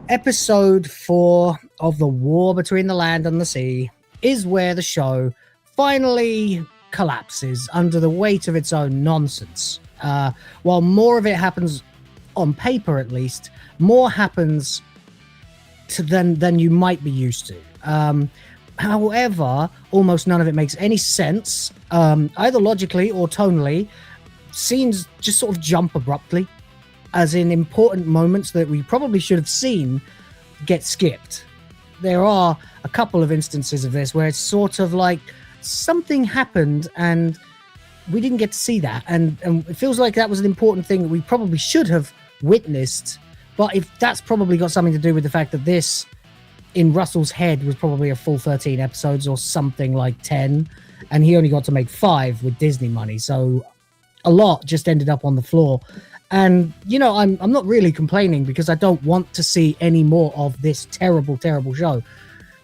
Episode 4 of The War Between the Land and the Sea is where the show finally collapses under the weight of its own nonsense. While more of it happens on paper, at least, more happens than you might be used to. However, almost none of it makes any sense, either logically or tonally. Scenes just sort of jump abruptly, as in important moments that we probably should have seen get skipped. There are a couple of instances of this where it's sort of like something happened and we didn't get to see that. And it feels like that was an important thing that we probably should have witnessed. But if that's probably got something to do with the fact that this, in Russell's head, was probably a full 13 episodes or something like 10. And he only got to make 5 with Disney money. So a lot just ended up on the floor. And, you know, I'm not really complaining because I don't want to see any more of this terrible, terrible show.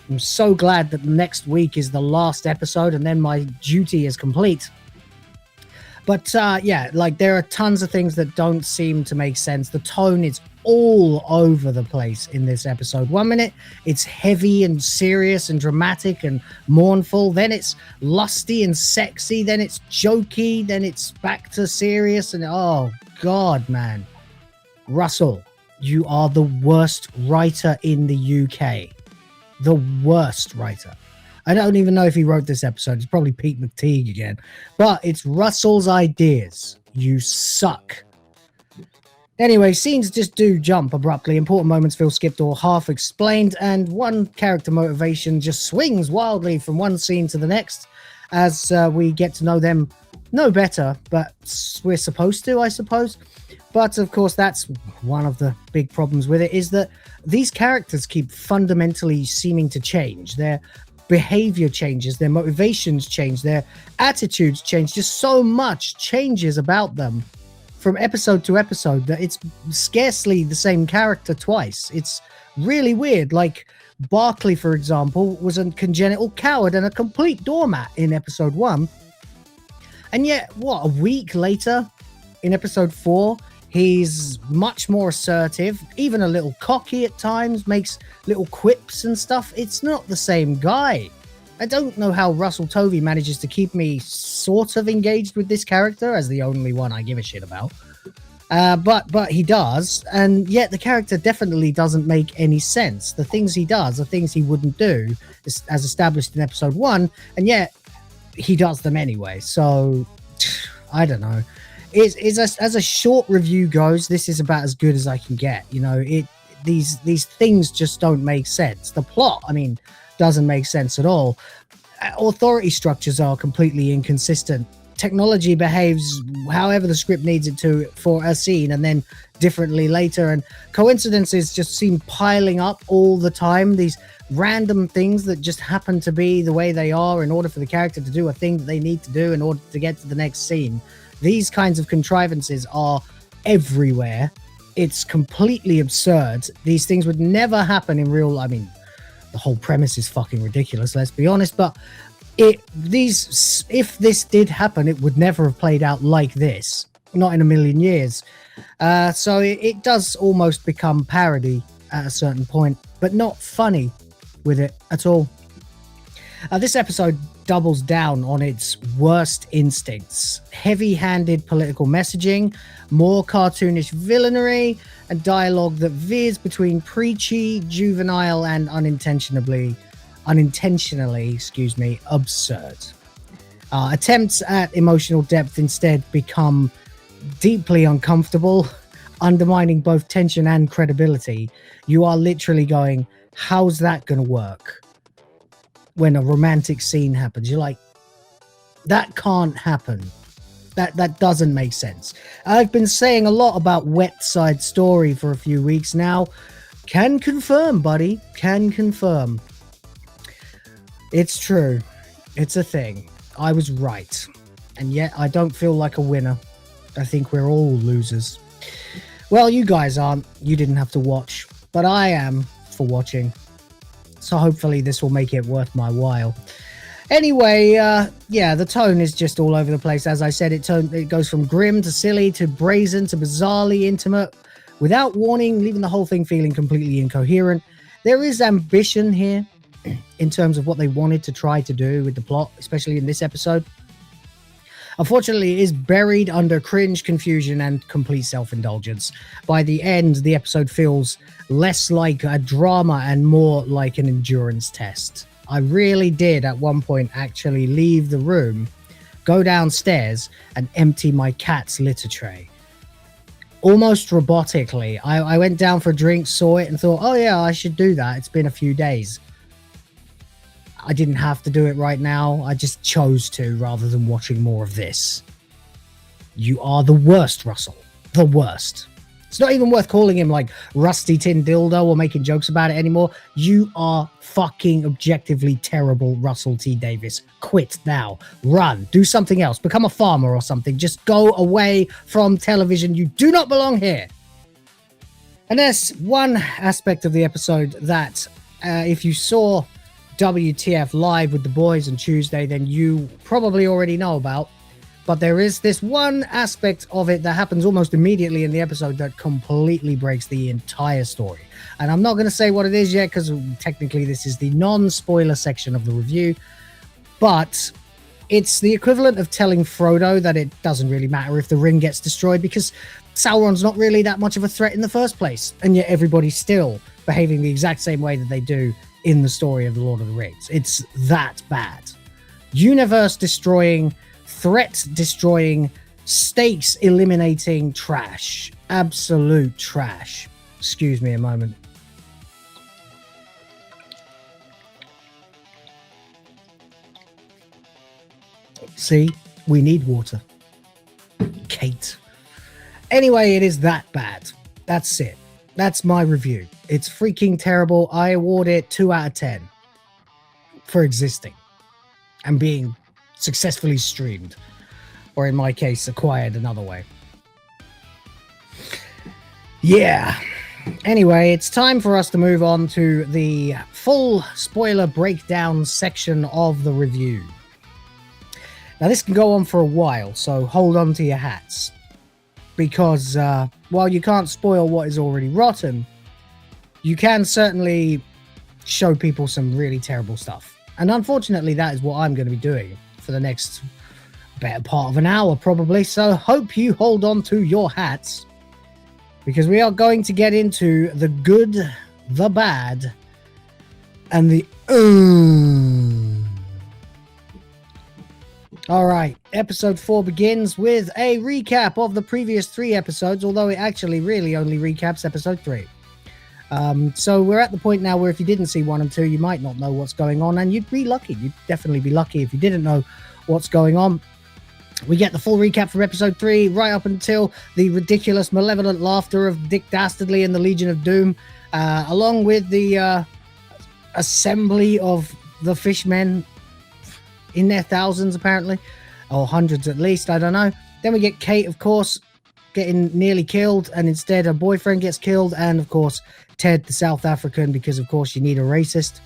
I'm so glad that next week is the last episode and then my duty is complete. But, yeah, like there are tons of things that don't seem to make sense. The tone is all over the place in this episode. 1 minute, it's heavy and serious and dramatic and mournful. Then it's lusty and sexy. Then it's jokey. Then it's back to serious. And, oh, God, man. Russell, you are the worst writer in the UK. The worst writer. I don't even know if he wrote this episode. It's probably Pete McTeague again. But it's Russell's ideas. You suck. Anyway, scenes just do jump abruptly. Important moments feel skipped or half explained. And one character motivation just swings wildly from one scene to the next as we get to know them no better, but we're supposed to, I suppose. But of course, that's one of the big problems with it, is that these characters keep fundamentally seeming to change. Their behavior changes, their motivations change, their attitudes change. Just so much changes about them from episode to episode that it's scarcely the same character twice. It's really weird. Like Barkley, for example, was a congenital coward and a complete doormat in episode 1. And yet, what, a week later, in episode 4, he's much more assertive, even a little cocky at times, makes little quips and stuff. It's not the same guy. I don't know how Russell Tovey manages to keep me sort of engaged with this character as the only one I give a shit about. But he does, and yet the character definitely doesn't make any sense. The things he does are things he wouldn't do, as established in episode 1, and yet he does them anyway. So I don't know. As a short review goes, this is about as good as I can get. You know, these things just don't make sense. The plot, I mean, doesn't make sense at all. Authority structures are completely inconsistent. Technology behaves however the script needs it to for a scene and then differently later, and coincidences just seem piling up all the time. These random things that just happen to be the way they are in order for the character to do a thing that they need to do in order to get to the next scene. These kinds of contrivances are everywhere. It's completely absurd. These things would never happen in real. I mean, the whole premise is fucking ridiculous, let's be honest, but if this did happen, it would never have played out like this. Not in a million years. So it does almost become parody at a certain point, but not funny with it at all. This episode doubles down on its worst instincts. Heavy-handed political messaging, more cartoonish villainy, and dialogue that veers between preachy, juvenile, and unintentionally, absurd. Attempts at emotional depth instead become deeply uncomfortable, undermining both tension and credibility. You are literally going, how's that going to work? When a romantic scene happens, you're like, that can't happen. That doesn't make sense. I've been saying a lot about Wet Side Story for a few weeks now. Can confirm, buddy. Can confirm. It's true. It's a thing. I was right. And yet I don't feel like a winner. I think we're all losers. Well, you guys aren't. You didn't have to watch. But I am for watching. So hopefully this will make it worth my while. Anyway, yeah, the tone is just all over the place. As I said, it goes from grim to silly to brazen to bizarrely intimate without warning, leaving the whole thing feeling completely incoherent. There is ambition here in terms of what they wanted to try to do with the plot, especially in this episode. Unfortunately, it is buried under cringe, confusion, and complete self-indulgence. By the end, the episode feels less like a drama and more like an endurance test. I really did, at one point, actually leave the room, go downstairs, and empty my cat's litter tray. Almost robotically. I went down for a drink, saw it, and thought, oh yeah, I should do that. It's been a few days. I didn't have to do it right now. I just chose to, rather than watching more of this. You are the worst, Russell. The worst. It's not even worth calling him like Rusty Tin Dildo or making jokes about it anymore. You are fucking objectively terrible, Russell T. Davis. Quit now. Run. Do something else. Become a farmer or something. Just go away from television. You do not belong here. And there's one aspect of the episode that if you saw WTF Live with the boys on Tuesday, then you probably already know about. But there is this one aspect of it that happens almost immediately in the episode that completely breaks the entire story. And I'm not going to say what it is yet, because technically this is the non-spoiler section of the review. But it's the equivalent of telling Frodo that it doesn't really matter if the ring gets destroyed, because Sauron's not really that much of a threat in the first place. And yet everybody's still behaving the exact same way that they do in the story of the Lord of the Rings. It's that bad. Universe destroying, threat destroying, stakes eliminating trash. Absolute trash. Excuse me a moment. See, we need water. Kate. Anyway, it is that bad. That's it. That's my review. It's freaking terrible. I award it 2 out of 10 for existing and being successfully streamed, or in my case, acquired another way. Yeah. Anyway, it's time for us to move on to the full spoiler breakdown section of the review. Now, this can go on for a while, so hold on to your hats. Because while you can't spoil what is already rotten, you can certainly show people some really terrible stuff. And unfortunately, that is what I'm going to be doing for the next better part of an hour, probably. So hope you hold on to your hats, because we are going to get into the good, the bad, and the All right, episode 4 begins with a recap of the previous 3 episodes, although it actually really only recaps episode 3. So we're at the point now where if you didn't see 1 and 2, you might not know what's going on, and you'd be lucky. You'd definitely be lucky if you didn't know what's going on. We get the full recap from episode 3, right up until the ridiculous, malevolent laughter of Dick Dastardly and the Legion of Doom, along with the assembly of the fishmen in their thousands, apparently, or hundreds at least, I don't know. Then we get Kate, of course, getting nearly killed, and instead her boyfriend gets killed, and of course Ted, the South African, because of course you need a racist.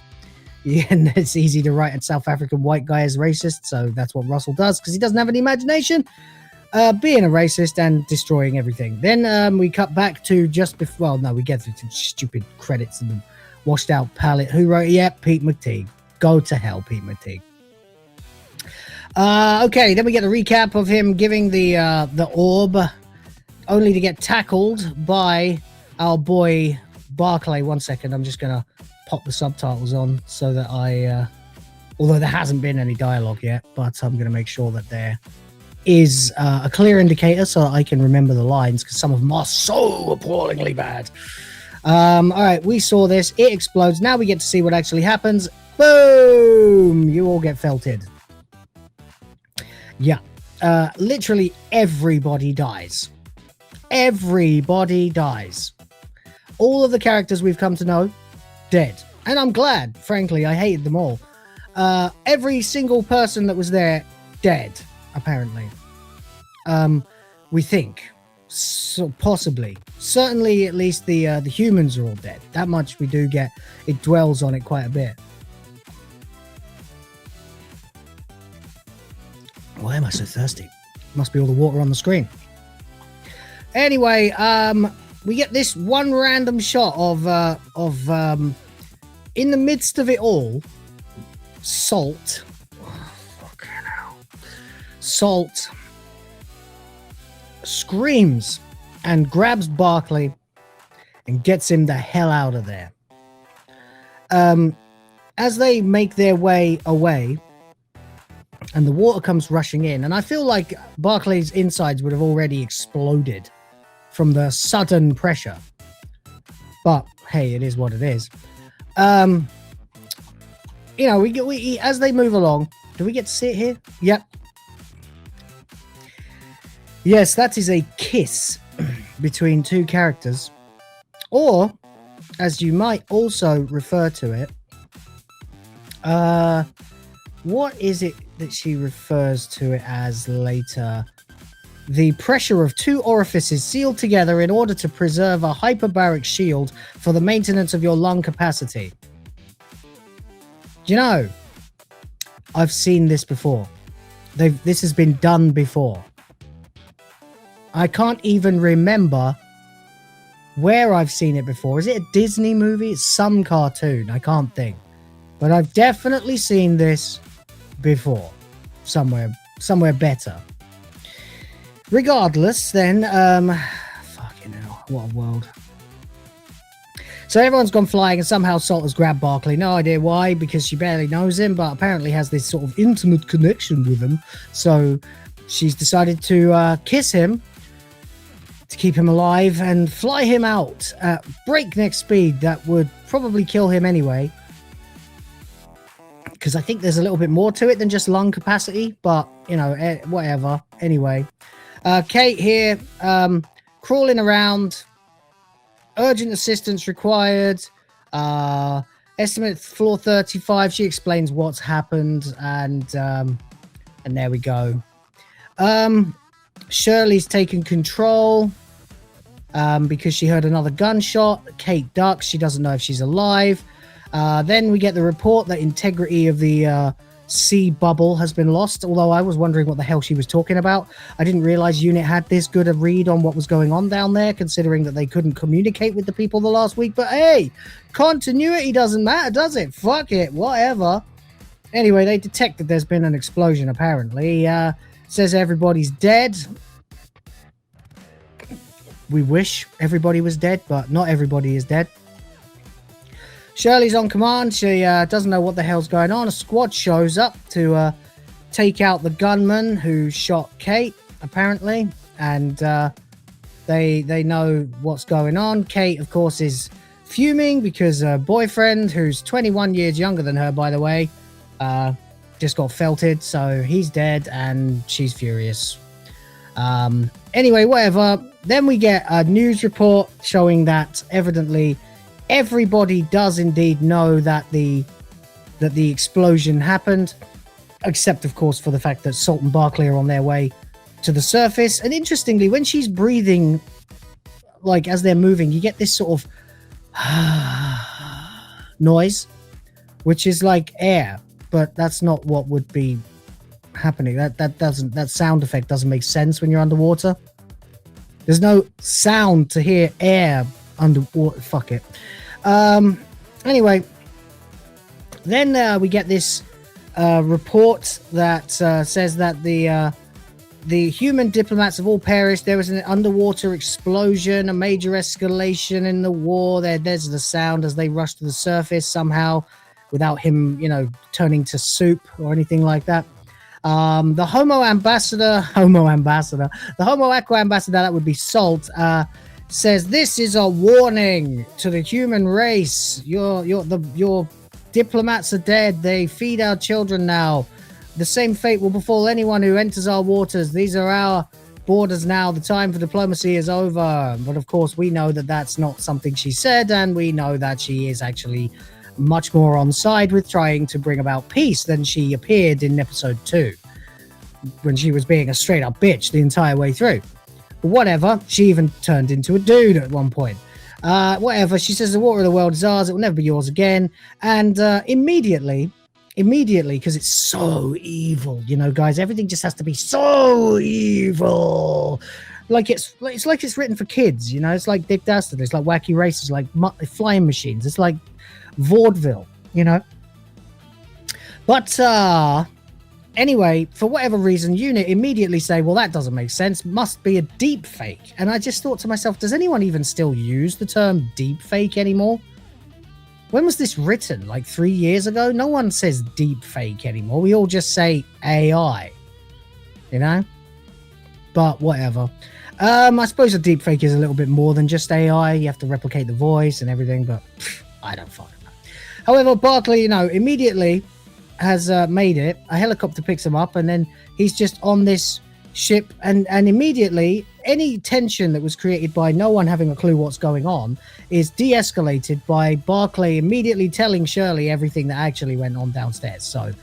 Yeah, and it's easy to write a South African white guy as racist, so that's what Russell does, because he doesn't have any imagination, being a racist and destroying everything. Then we cut back to just before, well, no, we get through to stupid credits and the washed out palette. Who wrote it? Yeah, Pete McTeague. Go to hell, Pete McTeague. Okay, then we get a recap of him giving the orb, only to get tackled by our boy Barclay. 1 second, I'm just gonna pop the subtitles on so that I, although there hasn't been any dialogue yet, but I'm gonna make sure that there is a clear indicator so that I can remember the lines, because some of them are so appallingly bad. All right, we saw this. It explodes. Now we get to see what actually happens. Boom! You all get felted. Yeah, literally everybody dies. Everybody dies. All of the characters we've come to know, dead. And I'm glad, frankly, I hated them all. Every single person that was there, dead, apparently. We think. So possibly. Certainly, at least the humans are all dead. That much we do get. It dwells on it quite a bit. Why am I so thirsty? Must be all the water on the screen. Anyway, we get this one random shot of in the midst of it all, Salt. Oh, fucking hell. Salt screams and grabs Barclay and gets him the hell out of there. As they make their way away, and the water comes rushing in, and I feel like Barclay's insides would have already exploded from the sudden pressure. But hey, it is what it is. You know, we as they move along. Do we get to see it here? Yep. Yes, that is a kiss between two characters, or as you might also refer to it, what is it that she refers to it as later? The pressure of two orifices sealed together in order to preserve a hyperbaric shield for the maintenance of your lung capacity. Do you know, I've seen this before. This has been done before. I can't even remember where I've seen it before. Is it a Disney movie? It's some cartoon. I can't think. But I've definitely seen this before. Somewhere better. Regardless, then, fucking hell, what a world. So everyone's gone flying, and somehow Salt has grabbed Barclay. No idea why, because she barely knows him, but apparently has this sort of intimate connection with him. So she's decided to kiss him to keep him alive and fly him out at breakneck speed that would probably kill him anyway. Because I think there's a little bit more to it than just lung capacity, but, you know, whatever. Anyway, Kate here, crawling around. Urgent assistance required. Estimate floor 35. She explains what's happened, and there we go. Shirley's taken control because she heard another gunshot. Kate ducks. She doesn't know if she's alive. Then we get the report that integrity of the sea bubble has been lost, although I was wondering what the hell she was talking about. I didn't realize UNIT had this good a read on what was going on down there, considering that they couldn't communicate with the people the last week. But hey, continuity doesn't matter, does it? Fuck it, whatever. Anyway, they detect that there's been an explosion, apparently. Says everybody's dead. We wish everybody was dead, but not everybody is dead. Shirley's on command. She doesn't know what the hell's going on. A squad shows up to take out the gunman who shot Kate, apparently. And they know what's going on. Kate, of course, is fuming because her boyfriend, who's 21 years younger than her, by the way, just got felted. So he's dead and she's furious. Anyway, whatever. Then we get a news report showing that evidently everybody does indeed know that the explosion happened, except of course for the fact that Salt and Barclay are on their way to the surface. And interestingly, when she's breathing, like as they're moving, you get this sort of noise, which is like air, but that's not what would be happening. That sound effect doesn't make sense when you're underwater. There's no sound to hear air underwater. Fuck it. Anyway, then we get this report that says that the human diplomats have all perished. There was an underwater explosion, a major escalation in the war. There's the sound as they rush to the surface somehow, without him, you know, turning to soup or anything like that. The Homo Aqua ambassador, that would be Salt, says this is a warning to the human race. Your diplomats are dead. They feed our children now. The same fate will befall anyone who enters our waters. These are our borders now. The time for diplomacy is over. But of course, we know that that's not something she said, and we know that she is actually much more on side with trying to bring about peace than she appeared in episode 2, when she was being a straight up bitch the entire way through. But whatever, she even turned into a dude at one point. Whatever, she says the water of the world is ours, it will never be yours again. And immediately, because it's so evil, you know, guys, everything just has to be so evil. like it's like it's written for kids, you know. It's like Dick Dastardly, it's like Wacky Races, like flying machines. It's like vaudeville, you know. But anyway, for whatever reason, Unit immediately say, well, that doesn't make sense, must be a deep fake. And I just thought to myself, does anyone even still use the term deep fake anymore? When was this written? Like 3 years ago? No one says deep fake anymore. We all just say AI, you know. But whatever. I suppose a deep fake is a little bit more than just AI. You have to replicate the voice and everything, but I don't fucking know. However, Barclay, you know, immediately has made it. A helicopter picks him up, and then he's just on this ship, and immediately any tension that was created by no one having a clue what's going on is de-escalated by Barclay immediately telling Shirley everything that actually went on downstairs. So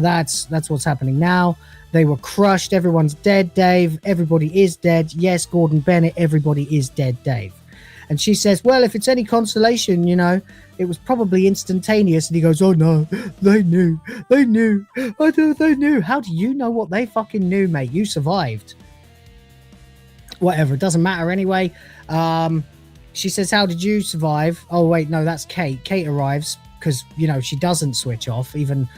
that's what's happening now. They were crushed. Everyone's dead, Dave. Everybody is dead. Yes, Gordon Bennett, everybody is dead, Dave. And she says, well, if it's any consolation, you know, it was probably instantaneous. And he goes, oh no, they knew. I know they knew. How do you know what they fucking knew, mate? You survived. Whatever, it doesn't matter anyway. She says, how did you survive? Oh, wait, no, that's Kate. Kate arrives because, you know, she doesn't switch off. Even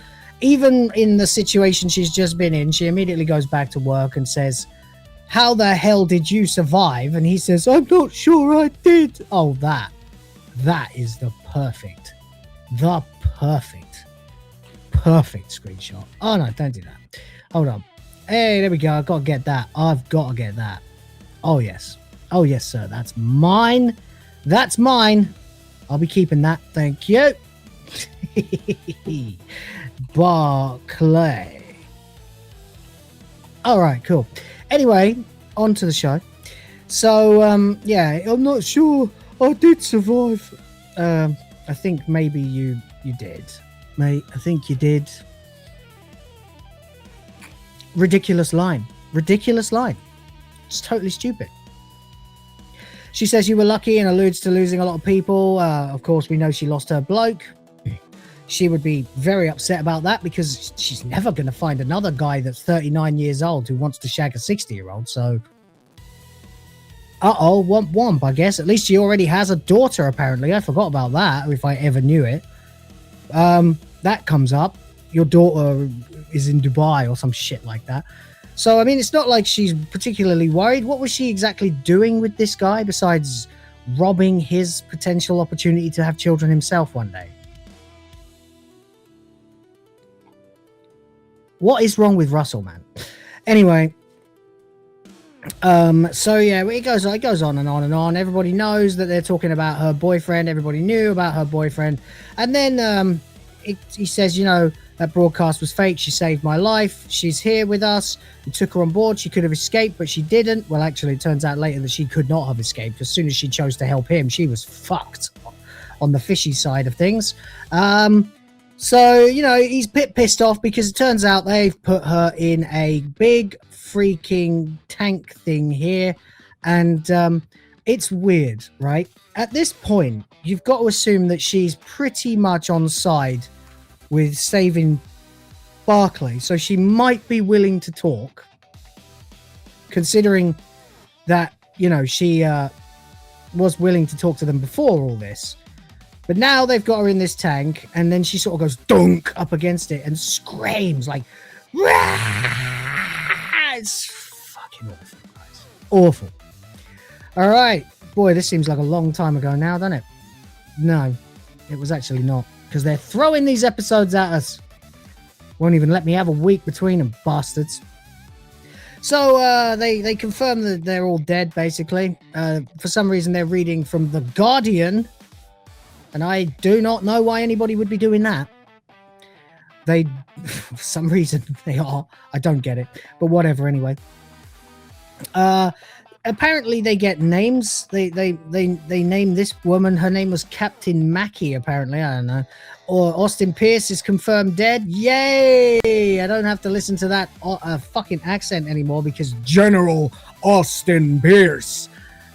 in the situation she's just been in, she immediately goes back to work and says, how the hell did you survive? And he says, I'm not sure I did. Oh, that is the perfect screenshot. Oh, no, don't do that. Hold on. Hey, there we go. I've got to get that. I've got to get that. Oh, yes. Oh, yes, sir. That's mine. That's mine. I'll be keeping that. Thank you. Barclay. All right, cool. Anyway, on to the show. So, yeah, I'm not sure I did survive. I think maybe you did, mate. I think you did. Ridiculous line. It's totally stupid. She says you were lucky and alludes to losing a lot of people. Of course, we know she lost her bloke. She would be very upset about that because she's never going to find another guy that's 39 years old who wants to shag a 60-year-old. So, womp womp, I guess. At least she already has a daughter, apparently. I forgot about that, if I ever knew it. That comes up. Your daughter is in Dubai or some shit like that. So, I mean, it's not like she's particularly worried. What was she exactly doing with this guy besides robbing his potential opportunity to have children himself one day? What is wrong with Russell, man? Anyway, so yeah, it goes on and on and on. Everybody knows that they're talking about her boyfriend. Everybody knew about her boyfriend. And then he says, you know, that broadcast was fake. She saved my life. She's here with us. We took her on board. She could have escaped, but she didn't. Well, actually, it turns out later that she could not have escaped. As soon as she chose to help him, she was fucked on the fishy side of things. So, you know, he's a bit pissed off because it turns out they've put her in a big freaking tank thing here. And it's weird, right? At this point, you've got to assume that she's pretty much on side with saving Barclay. So she might be willing to talk, considering that, you know, she was willing to talk to them before all this. But now they've got her in this tank, and then she sort of goes dunk up against it and screams like, Rah! It's fucking awful, guys. Awful. All right. Boy, this seems like a long time ago now, doesn't it? No, it was actually not, because they're throwing these episodes at us. Won't even let me have a week between them, bastards. So they confirm that they're all dead, basically. For some reason, they're reading from The Guardian. And I do not know why anybody would be doing that. For some reason, they are. I don't get it. But whatever, anyway. Apparently, they get names. They name this woman. Her name was Captain Mackey, apparently. I don't know. Or Austin Pierce is confirmed dead. Yay! I don't have to listen to that fucking accent anymore because General Austin Pierce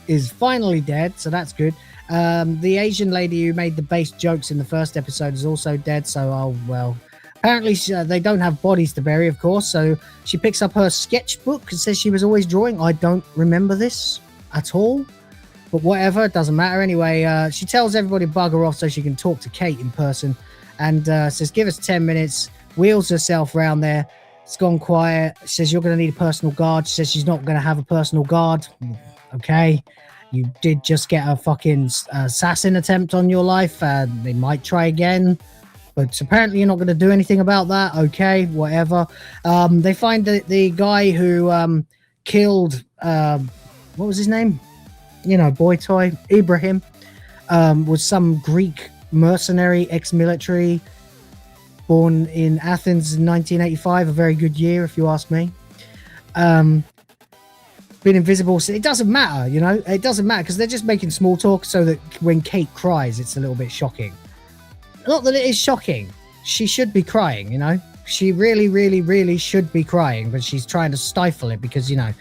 is finally dead. So that's good. The Asian lady who made the base jokes in the first episode is also dead. So, oh, well, Apparently, they don't have bodies to bury, of course, so she picks up her sketchbook and says she was always drawing. I don't remember this at all, but whatever, it doesn't matter. Anyway, she tells everybody to bugger off so she can talk to Kate in person, and says, give us 10 minutes, wheels herself around there. It's gone quiet. She says, you're going to need a personal guard. She says she's not going to have a personal guard. Okay. You did just get a fucking assassin attempt on your life. They might try again. But apparently you're not going to do anything about that. Okay, whatever. They find that the guy who killed, what was his name? You know, boy toy, Ibrahim, was some Greek mercenary, ex-military, born in Athens in 1985. A very good year, if you ask me. Been invisible. So it doesn't matter, you know. It doesn't matter because they're just making small talk so that when Kate cries, it's a little bit shocking. Not that it is shocking. She should be crying, you know. She really, really, really should be crying, but she's trying to stifle it because, you know,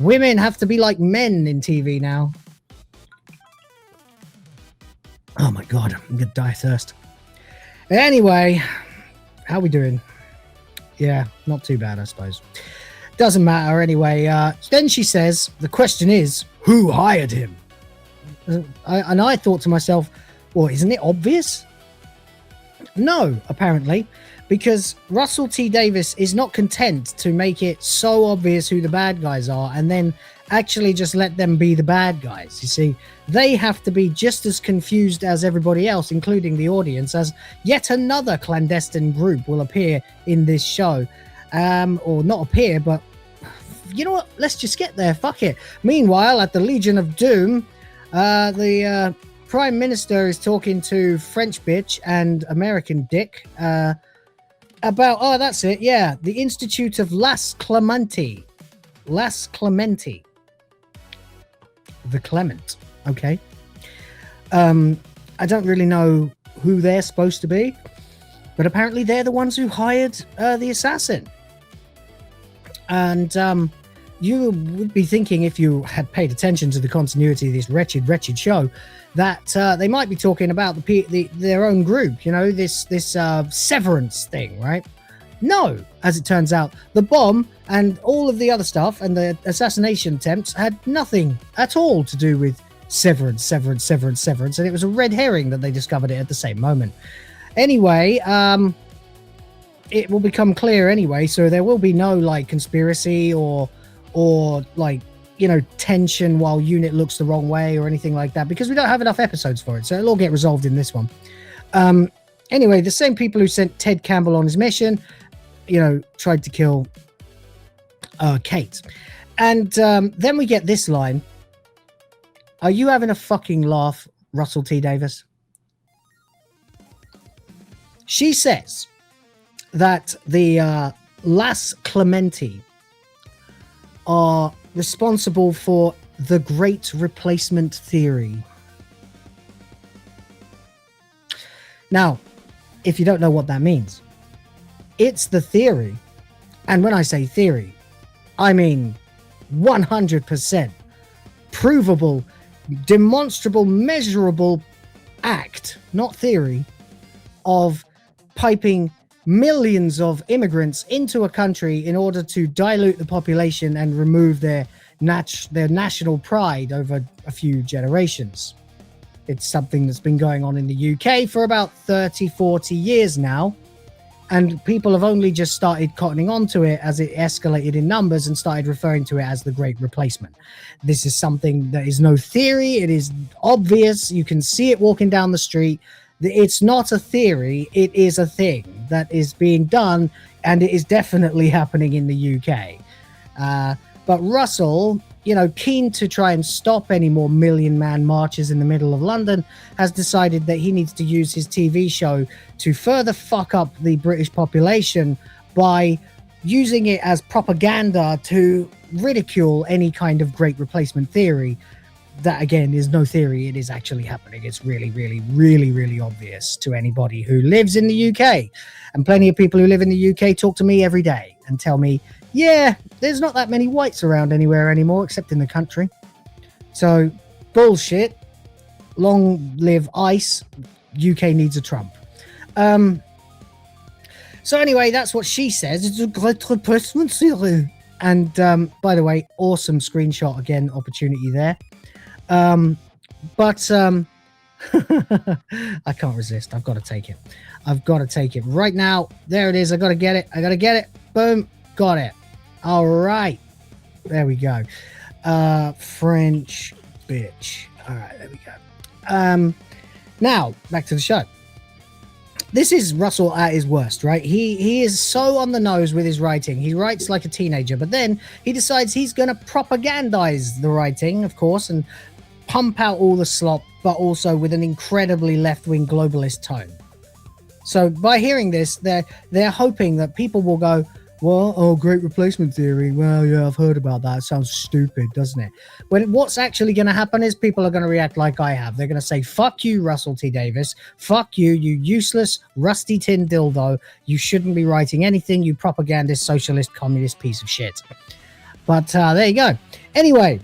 women have to be like men in TV now. Oh my God, I'm gonna die of thirst. Anyway, how we doing? Yeah, not too bad, I suppose. Doesn't matter anyway. Then she says, the question is, who hired him? And I thought to myself, well, isn't it obvious? No, apparently, because Russell T Davies is not content to make it so obvious who the bad guys are and then actually just let them be the bad guys. You see, they have to be just as confused as everybody else, including the audience, as yet another clandestine group will appear in this show. Or not appear, but you know what? Let's just get there. Fuck it. Meanwhile, at the Legion of Doom, the Prime Minister is talking to French bitch and American dick about, oh, that's it, yeah, the Institute of Las Clementi. Las Clementi. The Clement, okay. I don't really know who they're supposed to be, but apparently they're the ones who hired the assassin. And you would be thinking, if you had paid attention to the continuity of this wretched show, that they might be talking about their own group, you know, this severance thing, right? No, as it turns out, the bomb and all of the other stuff and the assassination attempts had nothing at all to do with severance, and it was a red herring that they discovered it at the same moment. Anyway, it will become clear anyway, so there will be no like conspiracy or like, you know, tension while unit looks the wrong way or anything like that, because we don't have enough episodes for it, so it'll all get resolved in this one. Anyway, the same people who sent Ted Campbell on his mission, you know, tried to kill Kate. And then we get this line. Are you having a fucking laugh, Russell T Davies? She says that the Las Clementi are responsible for the Great Replacement Theory. Now, if you don't know what that means, it's the theory, and when I say theory, I mean 100% provable, demonstrable, measurable act, not theory, of piping millions of immigrants into a country in order to dilute the population and remove their national pride over a few generations. It's something that's been going on in the UK for about 30, 40 years now. And people have only just started cottoning onto it as it escalated in numbers and started referring to it as the Great Replacement. This is something that is no theory. It is obvious. You can see it walking down the street. It's not a theory. It is a thing that is being done, and it is definitely happening in the UK. But Russell, you know, keen to try and stop any more million-man marches in the middle of London, has decided that he needs to use his TV show to further fuck up the British population by using it as propaganda to ridicule any kind of Great Replacement theory. That, again, is no theory. It is actually happening. It's really, really, really, really obvious to anybody who lives in the UK. And plenty of people who live in the UK talk to me every day and tell me, yeah, there's not that many whites around anywhere anymore, except in the country. So, bullshit. Long live ICE. UK needs a Trump. So anyway, that's what she says. It's a great replacement series. And by the way, awesome screenshot again, opportunity there. But I can't resist. I've got to take it. I've got to take it right now. There it is. I got to get it. I got to get it. Boom. Got it. All right. There we go. French bitch. All right. There we go. Now back to the show. This is Russell at his worst, right? He is so on the nose with his writing. He writes like a teenager, but then he decides he's going to propagandize the writing, of course, and pump out all the slop, but also with an incredibly left-wing globalist tone. So by hearing this, they're hoping that people will go, well, oh, great replacement theory. Well, yeah, I've heard about that. It sounds stupid, doesn't it? When what's actually going to happen is people are going to react like I have. They're going to say, fuck you, Russell T. Davis. Fuck you, you useless, rusty tin dildo. You shouldn't be writing anything, you propagandist, socialist, communist piece of shit. But there you go. Anyway,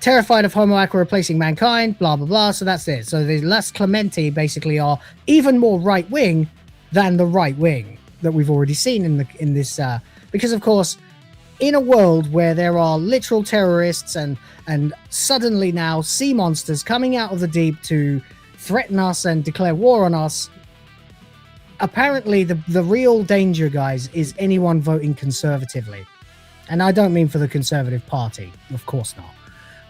terrified of Homo Aqua replacing mankind, blah, blah, blah. So that's it. So the Les Clementi basically are even more right-wing than the right-wing that we've already seen in this because of course in a world where there are literal terrorists and suddenly now sea monsters coming out of the deep to threaten us and declare war on us, apparently the real danger, guys, is anyone voting conservatively. And I don't mean for the Conservative Party, of course not,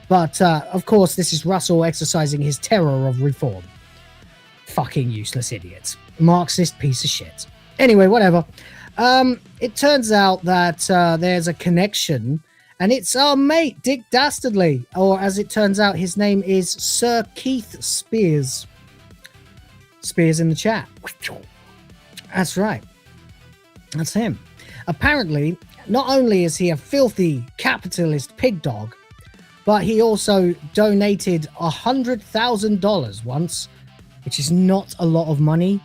but of course this is Russell exercising his terror of reform. Fucking useless idiots, Marxist piece of shit. Anyway, whatever. It turns out that there's a connection, and it's our mate, Dick Dastardly, or as it turns out, his name is Sir Keith Spears. Spears in the chat. That's right. That's him. Apparently, not only is he a filthy capitalist pig dog, but he also donated $100,000 once, which is not a lot of money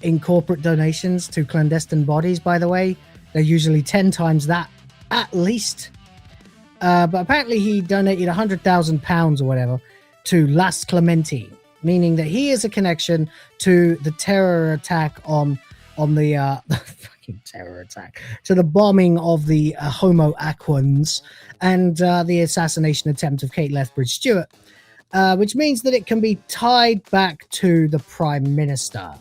in corporate donations to clandestine bodies, by the way. They're usually 10 times that, at least. But apparently he donated £100,000 or whatever to Las Clementi, meaning that he is a connection to the terror attack on the fucking terror attack, to the bombing of the Homo Aquans and the assassination attempt of Kate Lethbridge Stewart, which means that it can be tied back to the Prime Minister.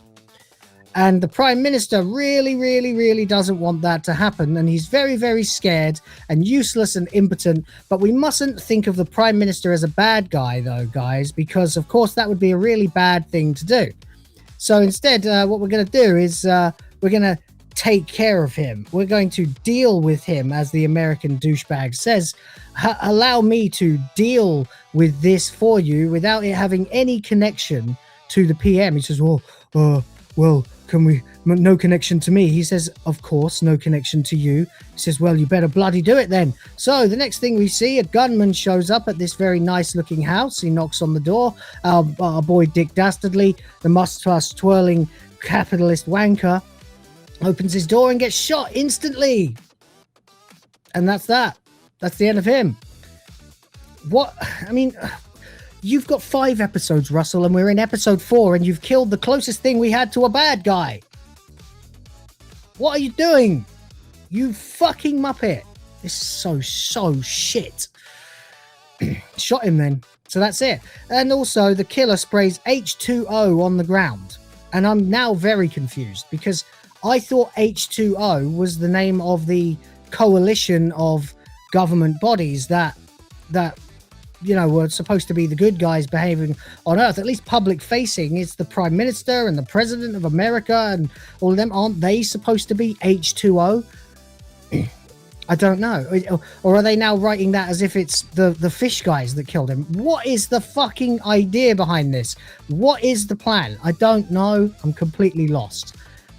And the Prime Minister really, really, really doesn't want that to happen. And he's very, very scared and useless and impotent. But we mustn't think of the Prime Minister as a bad guy, though, guys, because, of course, that would be a really bad thing to do. So instead, what we're going to do is we're going to take care of him. We're going to deal with him, as the American douchebag says. Allow me to deal with this for you without it having any connection to the PM. He says, well, can we, no connection to me? He says, of course, no connection to you. He says, well, you better bloody do it then. So the next thing we see, a gunman shows up at this very nice looking house. He knocks on the door. Our boy Dick Dastardly, the mustache twirling capitalist wanker, opens his door and gets shot instantly. And that's that. That's the end of him. What? I mean, you've got 5 episodes, Russell, and we're in episode 4, and you've killed the closest thing we had to a bad guy. What are you doing? You fucking muppet. This is so shit. Shot him then. So that's it. And also, the killer sprays H2O on the ground. And I'm now very confused, because I thought H2O was the name of the coalition of government bodies that you know, were supposed to be the good guys behaving on Earth, at least public facing. It's the Prime Minister and the President of America and all of them. Aren't they supposed to be H2O? I don't know. Or are they now writing that as if it's the fish guys that killed him? What is the fucking idea behind this? What is the plan? I don't know. I'm completely lost.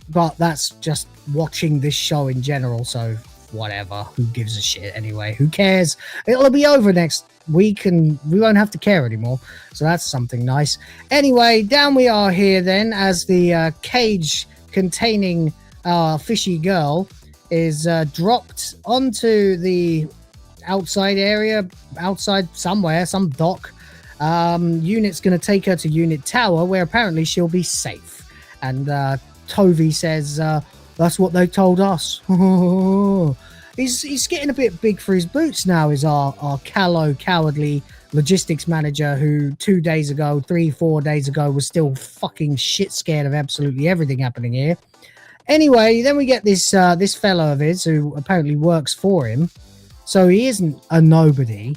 But that's just watching this show in general, so whatever. Who gives a shit anyway? Who cares? It'll be over next week and we won't have to care anymore. So that's something nice. Anyway, down we are here then, as the cage containing our fishy girl is dropped onto the outside area, outside somewhere, some dock. Unit's going to take her to Unit Tower, where apparently she'll be safe. And Tovey says, That's what they told us. He's getting a bit big for his boots now, is our callow, cowardly logistics manager who 4 days ago was still fucking shit scared of absolutely everything happening here. Anyway, then we get this fellow of his who apparently works for him. So he isn't a nobody.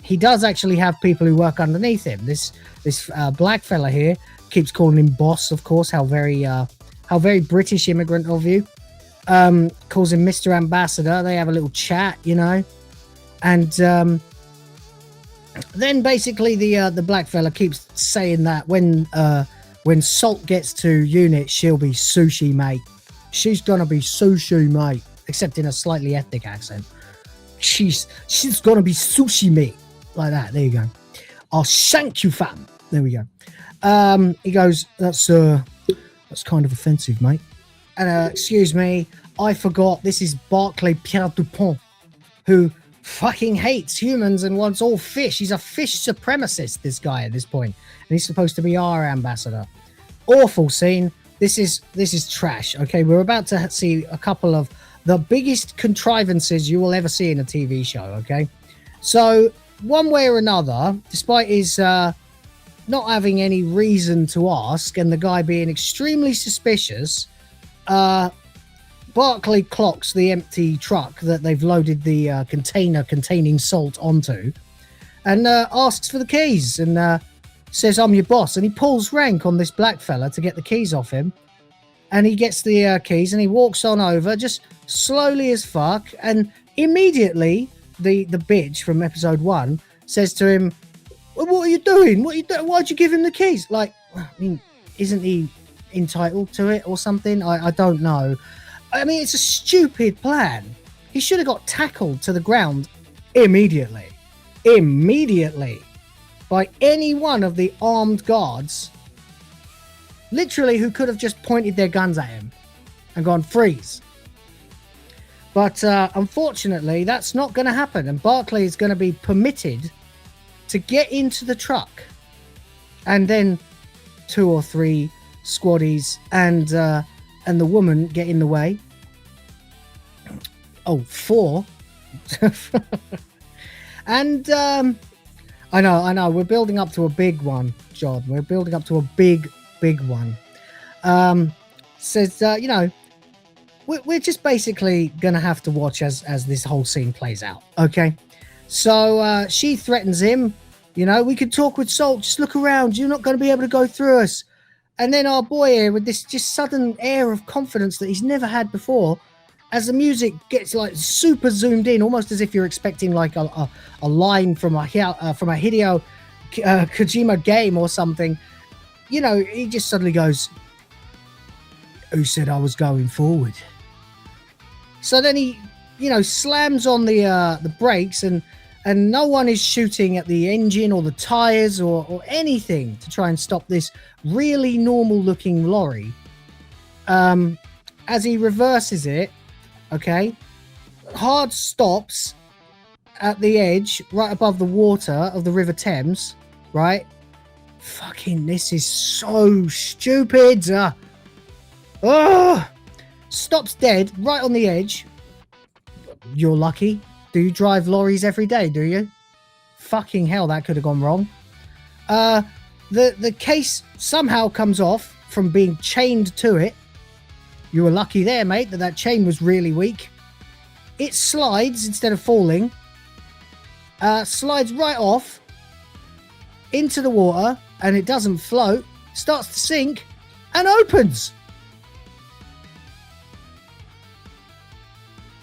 He does actually have people who work underneath him. This black fella here keeps calling him boss, of course. How very British immigrant of you. Calls him Mr. Ambassador. They have a little chat, you know. And then basically the black fella keeps saying that when Salt gets to unit, she'll be sushi, mate. She's gonna be sushi, mate. Except in a slightly ethnic accent. She's gonna be sushi, mate. Like that. There you go. I'll shank you, fam. There we go. He goes, that's kind of offensive, mate. And excuse me, I forgot this is Barclay Pierre Dupont, who fucking hates humans and wants all fish. He's a fish supremacist, this guy at this point. And he's supposed to be our ambassador. Awful scene. This is trash. Okay, we're about to see a couple of the biggest contrivances you will ever see in a TV show. Okay, so one way or another, despite his not having any reason to ask and the guy being extremely suspicious, Barclay clocks the empty truck that they've loaded the container containing salt onto and asks for the keys and says, I'm your boss. And he pulls rank on this black fella to get the keys off him. And he gets the keys and he walks on over just slowly as fuck. And immediately the bitch from episode 1 says to him, well, what are you doing? Why'd you give him the keys? Like, I mean, isn't he entitled to it or something? I don't know. I mean, it's a stupid plan. He should have got tackled to the ground immediately by any one of the armed guards, literally, who could have just pointed their guns at him and gone, freeze. But unfortunately, that's not going to happen. And Barclay is going to be permitted to get into the truck. And then 2 or 3 squaddies and the woman get in the way. Oh, 4. And I know. We're building up to a big one, John. We're building up to a big one. Says, you know, we're just basically going to have to watch as this whole scene plays out. Okay. So she threatens him. You know, we could talk with Salt. Just look around. You're not going to be able to go through us. And then our boy here with this just sudden air of confidence that he's never had before, as the music gets like super zoomed in, almost as if you're expecting like a line from a Hideo Kojima game or something. You know, he just suddenly goes, who said I was going forward? So then he, you know, slams on the brakes and no one is shooting at the engine or the tires or anything to try and stop this really normal looking lorry. As he reverses it, okay, hard stops at the edge right above the water of the River Thames, right? Fucking, this is so stupid. Stops dead right on the edge. You're lucky. Do you drive lorries every day, do you? Fucking hell, that could have gone wrong. The case somehow comes off from being chained to it. You were lucky there, mate, that chain was really weak. It slides instead of falling. Slides right off into the water, and it doesn't float. Starts to sink and opens.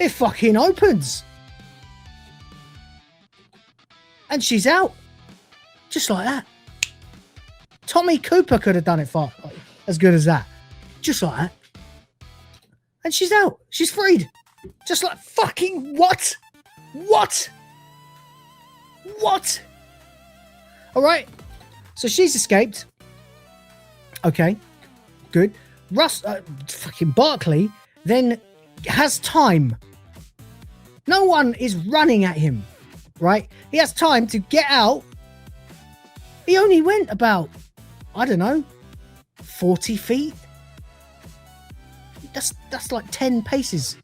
It fucking opens. And she's out. Just like that. Tommy Cooper could have done it for as good as that. Just like that. And she's out. She's freed. Just like fucking what? What? What? All right. So she's escaped. Okay. Good. Fucking Barclay then has time. No one is running at him. Right? He has time to get out. He only went about, I don't know, 40 feet. That's like 10 paces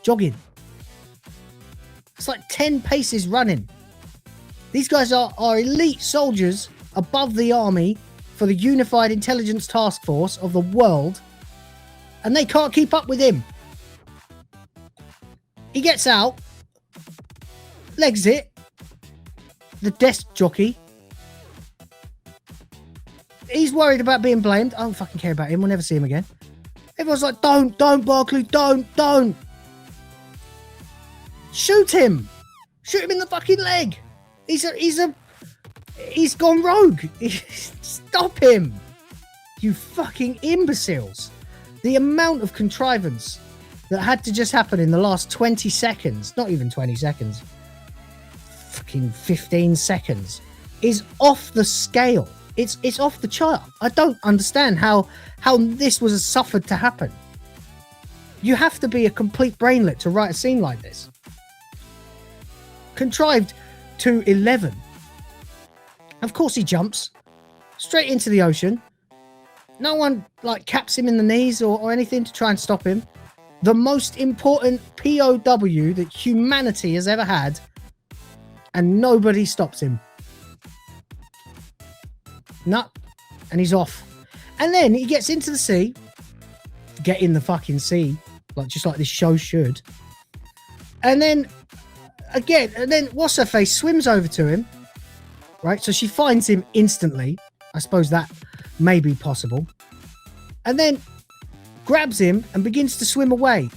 jogging. It's like 10 paces running. These guys are elite soldiers above the army for the Unified Intelligence Task Force of the world, and they can't keep up with him. He gets out, legs it, the desk jockey. He's worried about being blamed. I don't fucking care about him. We'll never see him again. Everyone's like, don't, Barkley, don't. Shoot him. Shoot him in the fucking leg. He's gone rogue. Stop him. You fucking imbeciles. The amount of contrivance that had to just happen in the last 20 seconds, not even 20 seconds, fucking 15 seconds, is off the scale. It's off the chart. I don't understand how this was suffered to happen. You have to be a complete brainlet to write a scene like this. Contrived to 11. Of course he jumps straight into the ocean. No one like caps him in the knees or anything to try and stop him. The most important POW that humanity has ever had, and nobody stops him. No, and he's off. And then he gets into the sea. Get in the fucking sea, just like this show should. And then again, what's her face swims over to him, right? So she finds him instantly. I suppose that may be possible. And then grabs him and begins to swim away.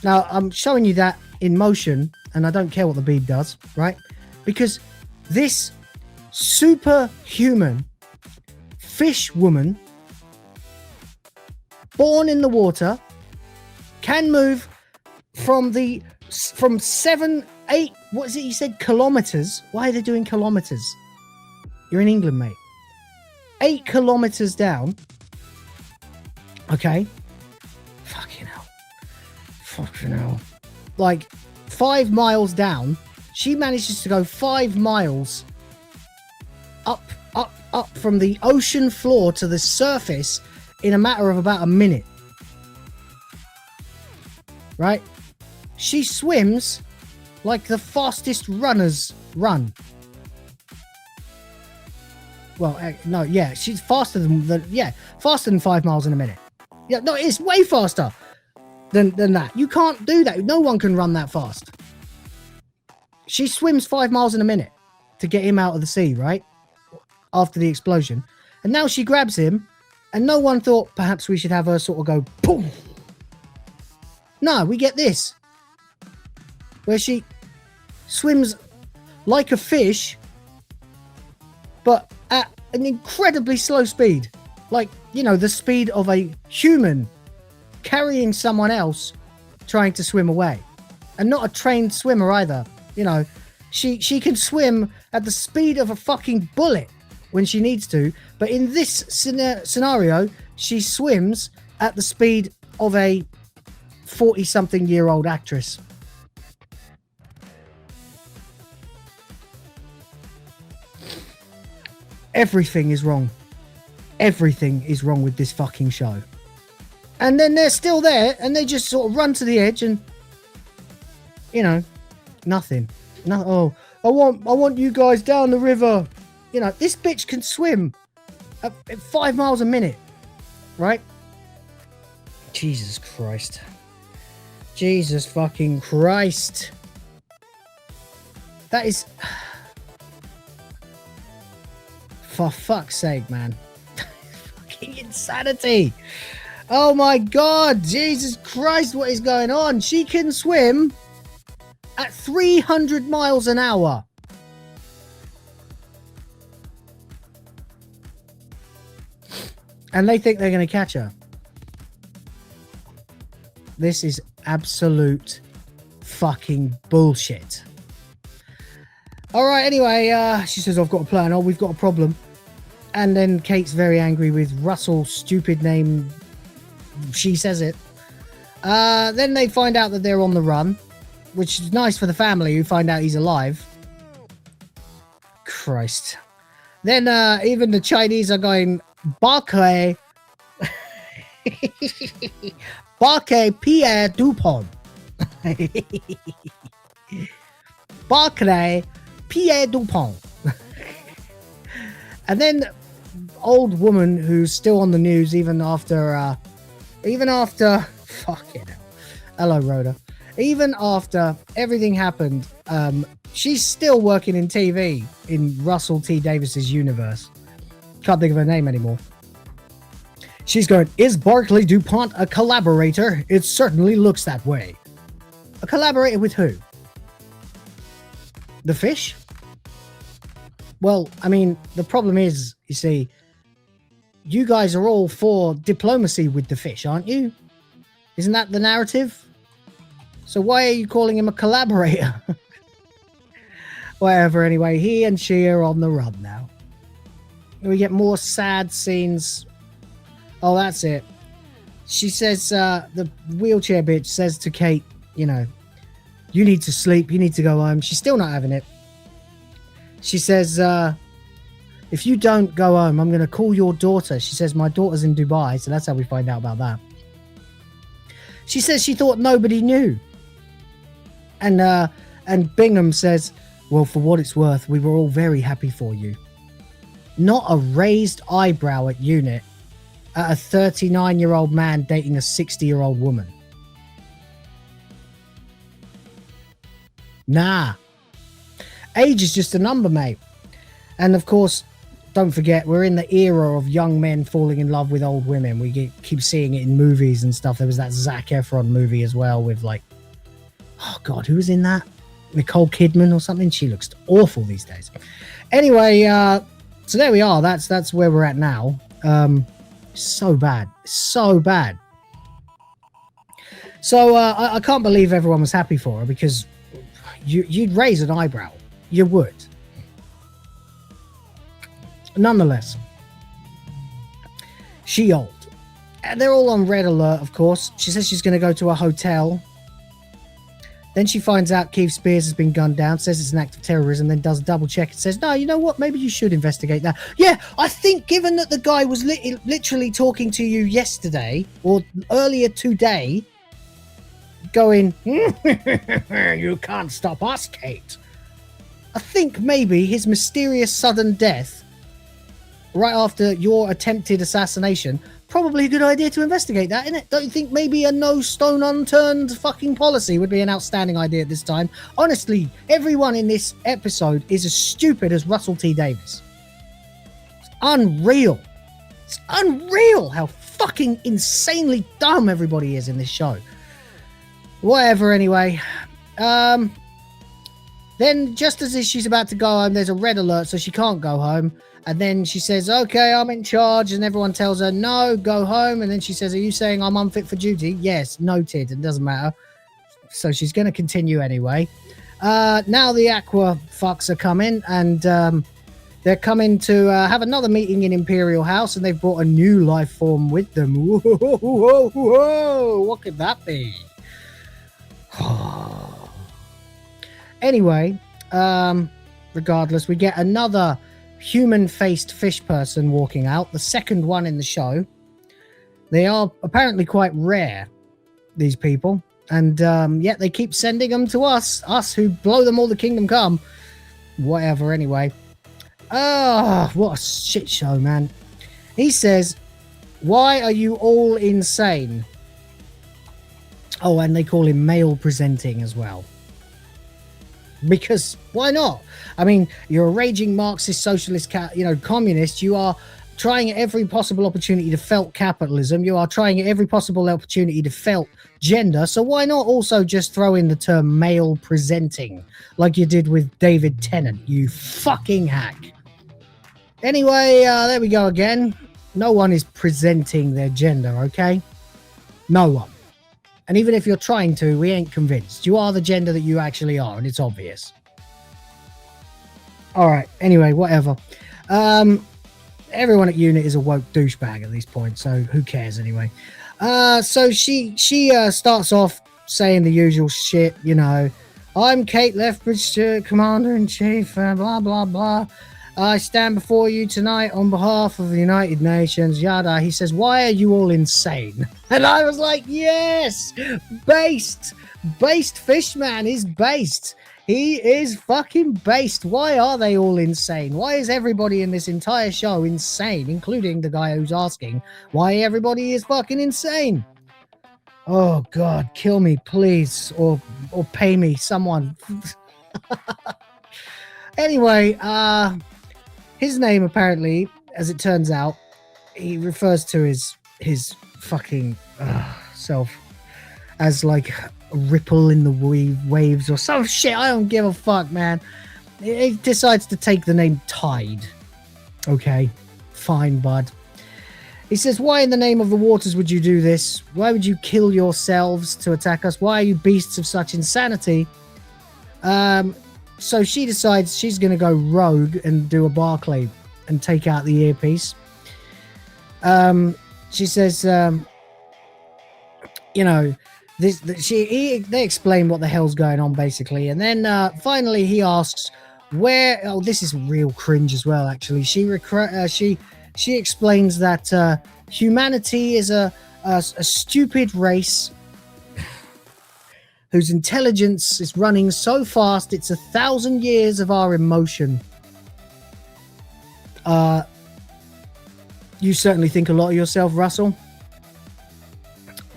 Now I'm showing you that in motion, and I don't care what the bead does, right? Because this superhuman fish woman, born in the water, can move from 7, 8, what is it you said, kilometers? Why are they doing kilometers? You're in England, mate. 8 kilometers down. Okay. Fucking hell. Like 5 miles down, she manages to go 5 miles up from the ocean floor to the surface in a matter of about a minute. Right? She swims like the fastest runners run. Well, no, yeah, she's faster than 5 miles in a minute. Yeah, no, it's way faster than that. You can't do that. No one can run that fast. She swims 5 miles in a minute to get him out of the sea, right? After the explosion. And now she grabs him, and no one thought perhaps we should have her sort of go boom. No, we get this, where she swims like a fish, but at an incredibly slow speed. Like, the speed of a human carrying someone else trying to swim away. And not a trained swimmer either. She can swim at the speed of a fucking bullet when she needs to. But in this scenario, she swims at the speed of a 40-something-year-old actress. Everything is wrong. Everything is wrong with this fucking show. And then they're still there, and they just sort of run to the edge, and nothing. No, I want you guys down the river. This bitch can swim at 5 miles a minute, right? Jesus Christ. Jesus fucking Christ. That is... For fuck's sake, man. Fucking insanity. Oh my God. Jesus Christ, what is going on? She can swim at 300 miles an hour. And they think they're going to catch her. This is absolute fucking bullshit. All right, anyway, she says, I've got a plan. Oh, we've got a problem. And then Kate's very angry with Russell's stupid name. She says it. Then they find out that they're on the run, which is nice for the family who find out he's alive. Christ. Then even the Chinese are going, Barclay. Barque Pierre Dupont. Barque Pierre Dupont. And then old woman who's still on the news even after fucking hell. Hello, Rhoda. Even after everything happened, she's still working in TV in Russell T Davis's universe. Can't think of her name anymore. She's going, is Barclay DuPont a collaborator? It certainly looks that way. A collaborator with who? The fish? Well, I mean, the problem is, you see, you guys are all for diplomacy with the fish, aren't you? Isn't that the narrative? So why are you calling him a collaborator? Whatever, anyway, he and she are on the run now. We get more sad scenes. Oh, that's it. She says, the wheelchair bitch says to Kate, you know, you need to sleep, you need to go home. She's still not having it. She says, if you don't go home, I'm going to call your daughter. She says, my daughter's in Dubai. So that's how we find out about that. She says she thought nobody knew. And Bingham says, well, for what it's worth, we were all very happy for you. Not a raised eyebrow at unit at a 39-year-old man dating a 60-year-old woman. Nah. Age is just a number, mate. And of course, don't forget, we're in the era of young men falling in love with old women. We keep seeing it in movies and stuff. There was that Zac Efron movie as well with like, oh God, who was in that? Nicole Kidman or something? She looks awful these days. Anyway, so there we are. That's where we're at now. So bad. So bad. So I can't believe everyone was happy for her because you'd raise an eyebrow. You would. Nonetheless, she old. And they're all on red alert, of course. She says she's going to go to a hotel. Then she finds out Keith Spears has been gunned down, says it's an act of terrorism, then does a double check and says, no, you know what? Maybe you should investigate that. Yeah, I think given that the guy was literally talking to you yesterday or earlier today, going, you can't stop us, Kate. I think maybe his mysterious sudden death right after your attempted assassination, probably a good idea to investigate that, isn't it? Don't you think maybe a no stone unturned fucking policy would be an outstanding idea at this time? Honestly, everyone in this episode is as stupid as Russell T Davis. It's unreal. It's unreal how fucking insanely dumb everybody is in this show. Whatever, anyway. Then just as she's about to go home, there's a red alert, so she can't go home. And then she says, okay, I'm in charge. And everyone tells her, no, go home. And then she says, are you saying I'm unfit for duty? Yes, noted. It doesn't matter. So she's going to continue anyway. Now the Aqua fucks are coming. And they're coming to have another meeting in Imperial House. And they've brought a new life form with them. Whoa, whoa, whoa, whoa. What could that be? Anyway, regardless, we get another human-faced fish person walking out, the second one in the show. They are apparently quite rare, these people, and yet they keep sending them to us who blow them all the kingdom come. Whatever, anyway. What a shit show, man. He says, why are you all insane? Oh, and they call him male presenting as well. Because why not? I mean, you're a raging Marxist, socialist, communist. You are trying at every possible opportunity to felt capitalism. You are trying at every possible opportunity to felt gender. So why not also just throw in the term male presenting like you did with David Tennant, you fucking hack. Anyway, there we go again. No one is presenting their gender, okay? No one. And even if you're trying to, we ain't convinced. You are the gender that you actually are, and it's obvious. All right. Anyway, whatever. Everyone at unit is a woke douchebag at this point, so who cares anyway? So she starts off saying the usual shit, you know. I'm Kate Lethbridge, Commander-in-Chief, blah, blah, blah. I stand before you tonight on behalf of the United Nations, yada. He says, why are you all insane? And I was like, yes, based. Based Fishman is based. He is fucking based. Why are they all insane? Why is everybody in this entire show insane, including the guy who's asking why everybody is fucking insane? Oh, God, kill me, please, or pay me, someone. Anyway, his name, apparently, as it turns out, he refers to his fucking self as like a ripple in the waves or some shit. I don't give a fuck, man. He decides to take the name Tide. Okay, fine, bud. He says, why in the name of the waters would you do this? Why would you kill yourselves to attack us? Why are you beasts of such insanity? So she decides she's going to go rogue and do a Barclay and take out the earpiece. She says, you know, they explain what the hell's going on, basically. And then finally he asks, where... Oh, this is real cringe as well, actually. She explains that humanity is a stupid race whose intelligence is running so fast it's 1,000 years of our emotion. You certainly think a lot of yourself, Russell.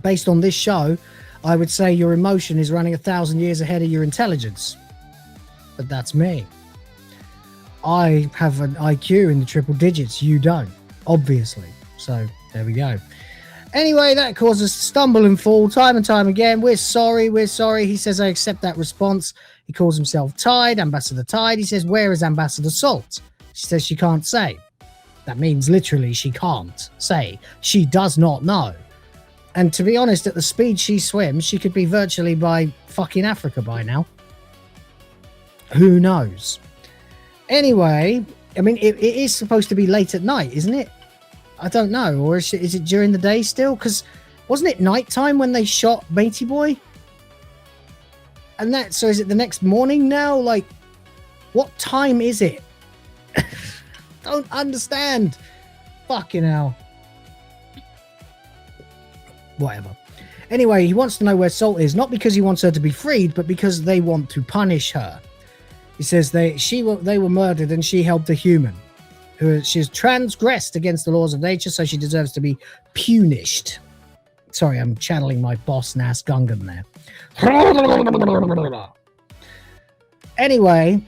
Based on this show, I would say your emotion is running 1,000 years ahead of your intelligence. But that's me. I have an IQ in the triple digits. You don't, obviously. So there we go. Anyway, that causes stumble and fall time and time again. We're sorry. He says, I accept that response. He calls himself Tide, Ambassador Tide. He says, where is Ambassador Salt? She says she can't say. That means literally she can't say. She does not know. And to be honest, at the speed she swims, she could be virtually by fucking Africa by now. Who knows? Anyway, I mean, it is supposed to be late at night, isn't it? I don't know. Or is it during the day still? Because wasn't it nighttime when they shot Matey Boy? And so is it the next morning now? Like, what time is it? Don't understand. Fucking hell. Whatever. Anyway, he wants to know where Salt is, not because he wants her to be freed, but because they want to punish her. He says they were murdered and she helped a human. She has transgressed against the laws of nature, so she deserves to be punished. Sorry, I'm channeling my boss Nas Gungan there. Anyway,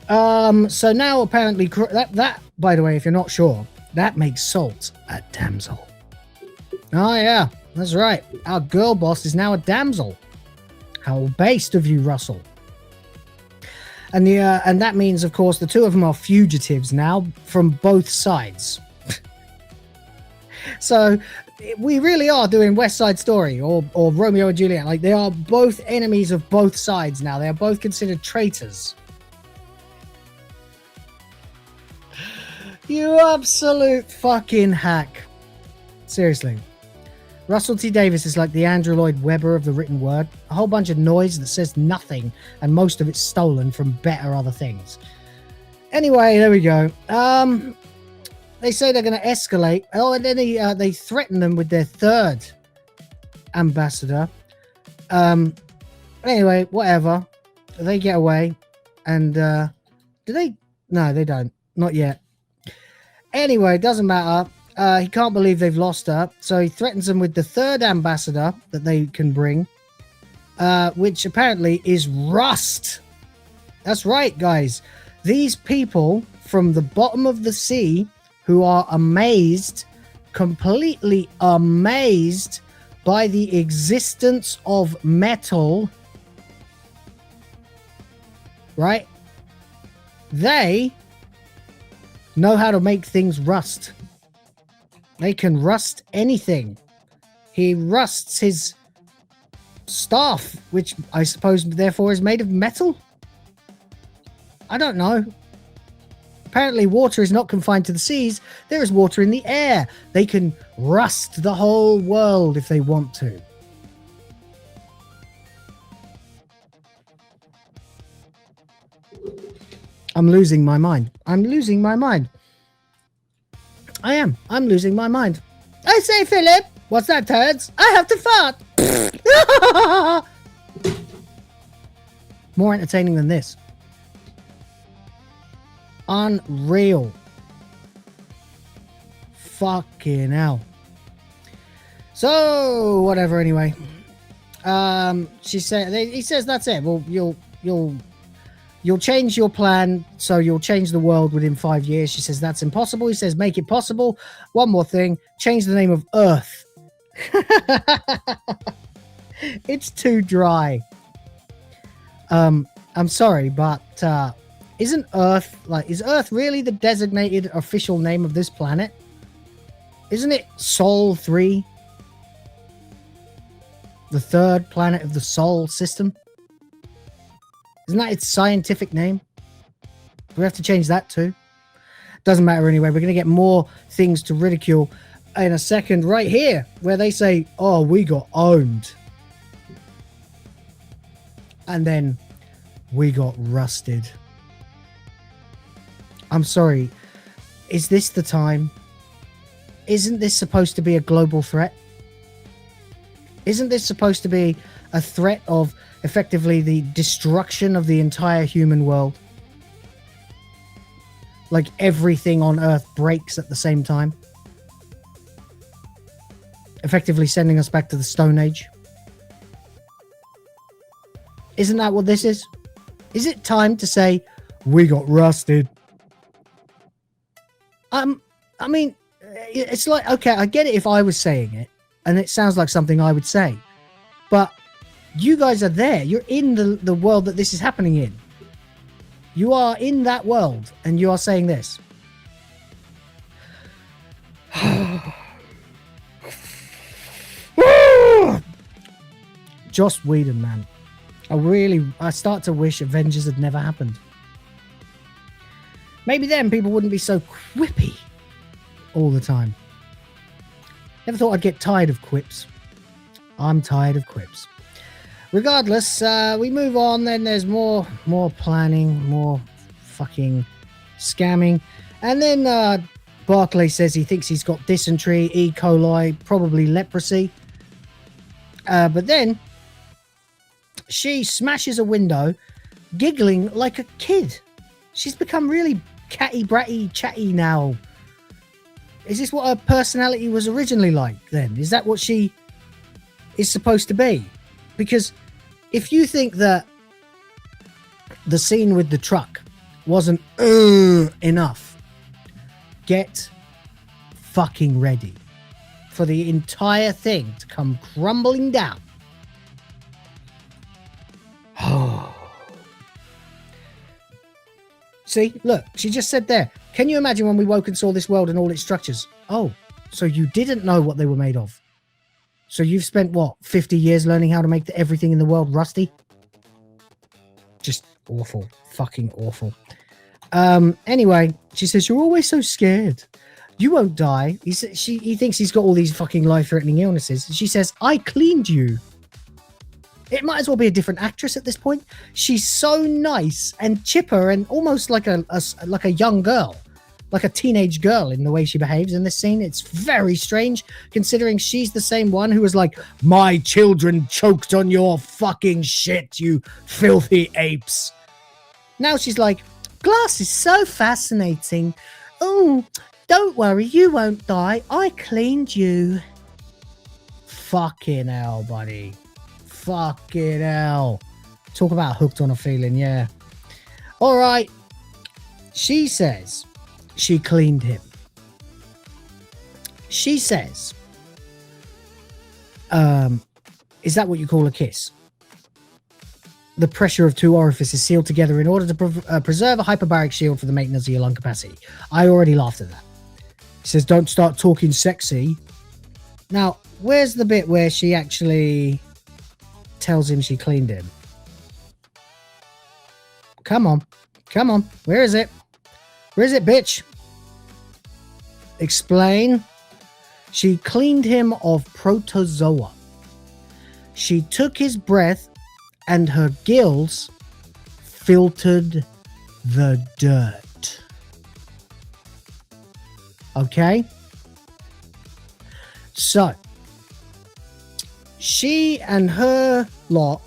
so now apparently that, by the way, if you're not sure, that makes Salt a damsel. Oh yeah, that's right. Our girl boss is now a damsel. How based of you, Russell. And and that means, of course, the two of them are fugitives now from both sides. So we really are doing West Side Story or Romeo and Juliet. Like, they are both enemies of both sides now. They are both considered traitors. You absolute fucking hack. Seriously. Russell T. Davis is like the Andrew Lloyd Webber of the written word. A whole bunch of noise that says nothing, and most of it's stolen from better other things. Anyway, there we go. They say they're going to escalate. Oh, and then they threaten them with their third ambassador. Anyway, whatever. They get away. And do they? No, they don't. Not yet. Anyway, it doesn't matter. He can't believe they've lost her, so he threatens them with the third ambassador that they can bring, which apparently is Rust. That's right, guys. These people from the bottom of the sea who are amazed, completely amazed by the existence of metal, right? They know how to make things rust. They can rust anything. He rusts his staff, which I suppose therefore is made of metal? I don't know. Apparently water is not confined to the seas. There is water in the air. They can rust the whole world if they want to. I'm losing my mind. I'm losing my mind. I am. I'm losing my mind. I say, Philip, what's that, turds? I have to fart. More entertaining than this. Unreal. Fucking hell. So, whatever, anyway. She said, he says that's it. Well, you'll change your plan, so you'll change the world within 5 years. She says that's impossible. He says make it possible. One more thing, change the name of Earth. It's too dry. I'm sorry, but isn't Earth, like, is Earth really the designated official name of this planet? Isn't it Sol 3? The third planet of the Sol system? Isn't that its scientific name? Do we have to change that too? Doesn't matter anyway. We're going to get more things to ridicule in a second right here, where they say, oh, we got owned. And then we got rusted. I'm sorry. Is this the time? Isn't this supposed to be a global threat? Isn't this supposed to be a threat of effectively the destruction of the entire human world? Like everything on Earth breaks at the same time. Effectively sending us back to the Stone Age. Isn't that what this is? Is it time to say, we got rusted? I mean, it's like, okay, I get it if I was saying it, and it sounds like something I would say. But you guys are there. You're in the world that this is happening in. You are in that world, and you are saying this. Joss Whedon, man. I start to wish Avengers had never happened. Maybe then people wouldn't be so quippy all the time. Never thought I'd get tired of quips. I'm tired of quips. Regardless, we move on. Then there's more planning, more fucking scamming. And then Barclay says he thinks he's got dysentery, E. coli, probably leprosy. But then she smashes a window, giggling like a kid. She's become really catty, bratty, chatty now. Is this what her personality was originally like then? Is that what she is supposed to be? Because if you think that the scene with the truck wasn't enough, get fucking ready for the entire thing to come crumbling down. See, look, she just said there, can you imagine when we woke and saw this world and all its structures? Oh, so you didn't know what they were made of. So you've spent, what, 50 years learning how to make everything in the world rusty? Just awful. Fucking awful. Anyway, she says, you're always so scared. You won't die. He thinks he's got all these fucking life-threatening illnesses. She says, I cleaned you. It might as well be a different actress at this point. She's so nice and chipper and almost like a young girl, like a teenage girl in the way she behaves in this scene. It's very strange considering she's the same one who was like, my children choked on your fucking shit, you filthy apes. Now she's like, glass is so fascinating. Oh, don't worry, you won't die. I cleaned you. Fucking hell, buddy. Fucking hell. Talk about hooked on a feeling, yeah. All right. She says she cleaned him. She says, is that what you call a kiss? The pressure of two orifices sealed together in order to preserve a hyperbaric shield for the maintenance of your lung capacity. I already laughed at that. She says, don't start talking sexy. Now, where's the bit where she actually tells him she cleaned him? Come on. Come on. Where is it? Where is it, bitch? Explain. She cleaned him of protozoa. She took his breath and her gills filtered the dirt. Okay? So, she and her lot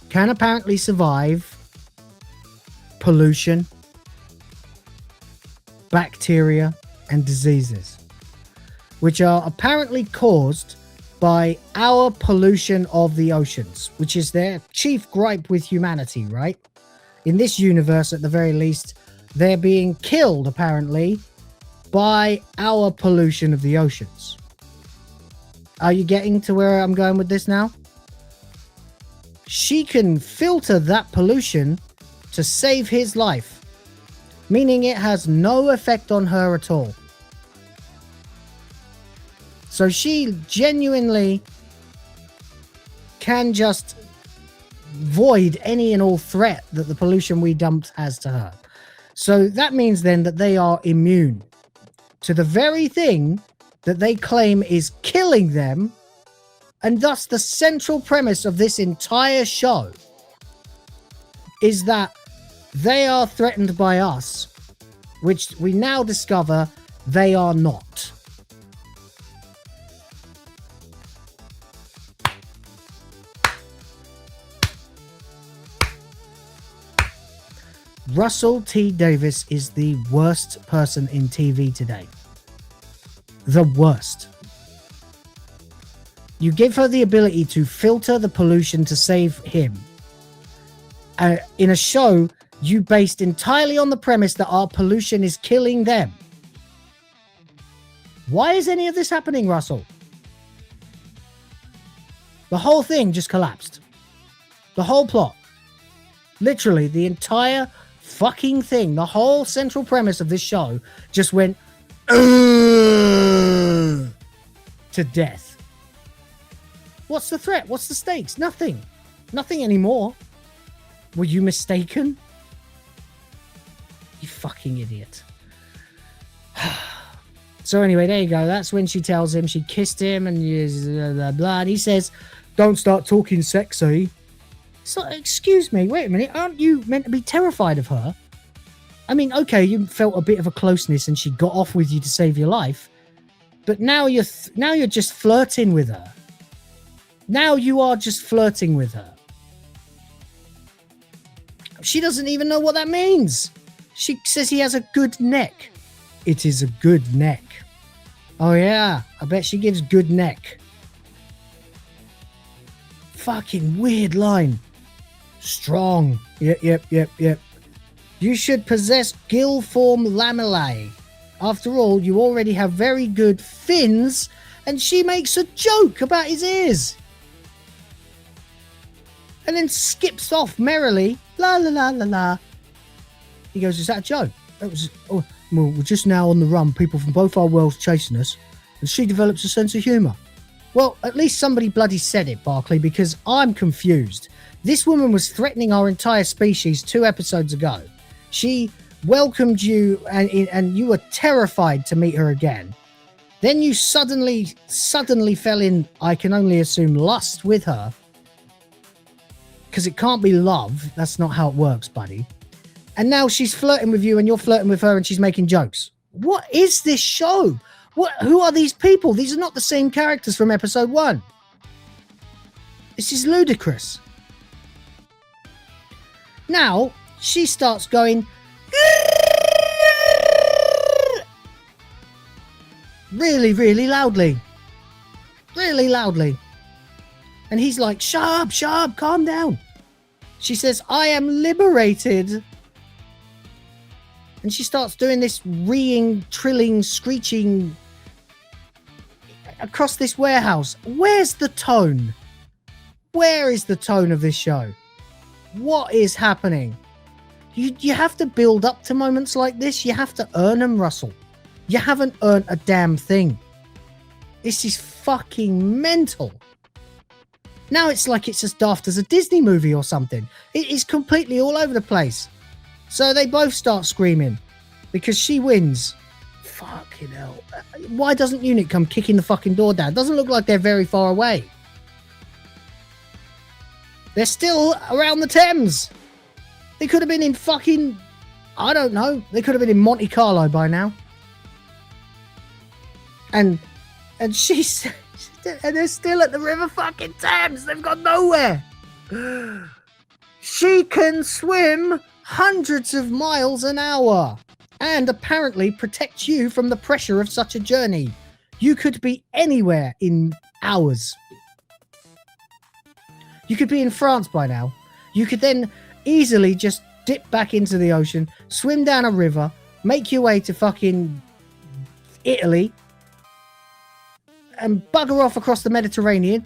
can apparently survive pollution, bacteria, and diseases, which are apparently caused by our pollution of the oceans, which is their chief gripe with humanity, right? In this universe, at the very least, they're being killed, apparently, by our pollution of the oceans. Are you getting to where I'm going with this now? She can filter that pollution to save his life, meaning it has no effect on her at all. So she genuinely can just void any and all threat that the pollution we dumped has to her. So that means then that they are immune to the very thing that they claim is killing them, and thus the central premise of this entire show is that they are threatened by us, which we now discover they are not. Russell T. Davies is the worst person in TV today. The worst. You give her the ability to filter the pollution to save him. In a show you based entirely on the premise that our pollution is killing them. Why is any of this happening, Russell? The whole thing just collapsed. The whole plot. Literally, the entire fucking thing, the whole central premise of this show just went to death. What's the threat? What's the stakes? Nothing. Nothing anymore. Were you mistaken? You fucking idiot. So anyway, there you go. That's when she tells him she kissed him and blah, blah, blah. And he says, don't start talking sexy. So, excuse me, wait a minute. Aren't you meant to be terrified of her? I mean, okay, you felt a bit of a closeness and she got off with you to save your life. But now you're just flirting with her. Now you are just flirting with her. She doesn't even know what that means. She says he has a good neck. It is a good neck. Oh yeah, I bet she gives good neck. Fucking weird line. Strong. Yep. You should possess gill-form lamellae. After all, you already have very good fins, and she makes a joke about his ears. And then skips off merrily. La la la la la. He goes, is that a joke? That was, well, we're just now on the run, people from both our worlds chasing us, and she develops a sense of humour. Well, at least somebody bloody said it, Barclay, because I'm confused. This woman was threatening our entire species 2 episodes ago. She welcomed you and you were terrified to meet her again. Then you suddenly fell in, I can only assume, lust with her. Because it can't be love. That's not how it works, buddy. And now she's flirting with you and you're flirting with her and she's making jokes. What is this show? Who are these people? These are not the same characters from episode 1. This is ludicrous. Now, she starts going really, really loudly. Really loudly. And he's like, shut up, calm down. She says, I am liberated. And she starts doing this reeing, trilling, screeching across this warehouse. Where's the tone? Where is the tone of this show? What is happening? You have to build up to moments like this. You have to earn them, Russell. You haven't earned a damn thing. This is fucking mental. Now it's like it's as daft as a Disney movie or something. It is completely all over the place. So they both start screaming because she wins. Fucking hell. Why doesn't Unit come kicking the fucking door down? It doesn't look like they're very far away. They're still around the Thames. They could have been in fucking, I don't know. They could have been in Monte Carlo by now. And she's, and they're still at the River fucking Thames. They've got nowhere. She can swim hundreds of miles an hour and apparently protect you from the pressure of such a journey. You could be anywhere in hours. You could be in France by now. You could then easily just dip back into the ocean, swim down a river, make your way to fucking Italy, and bugger off across the Mediterranean.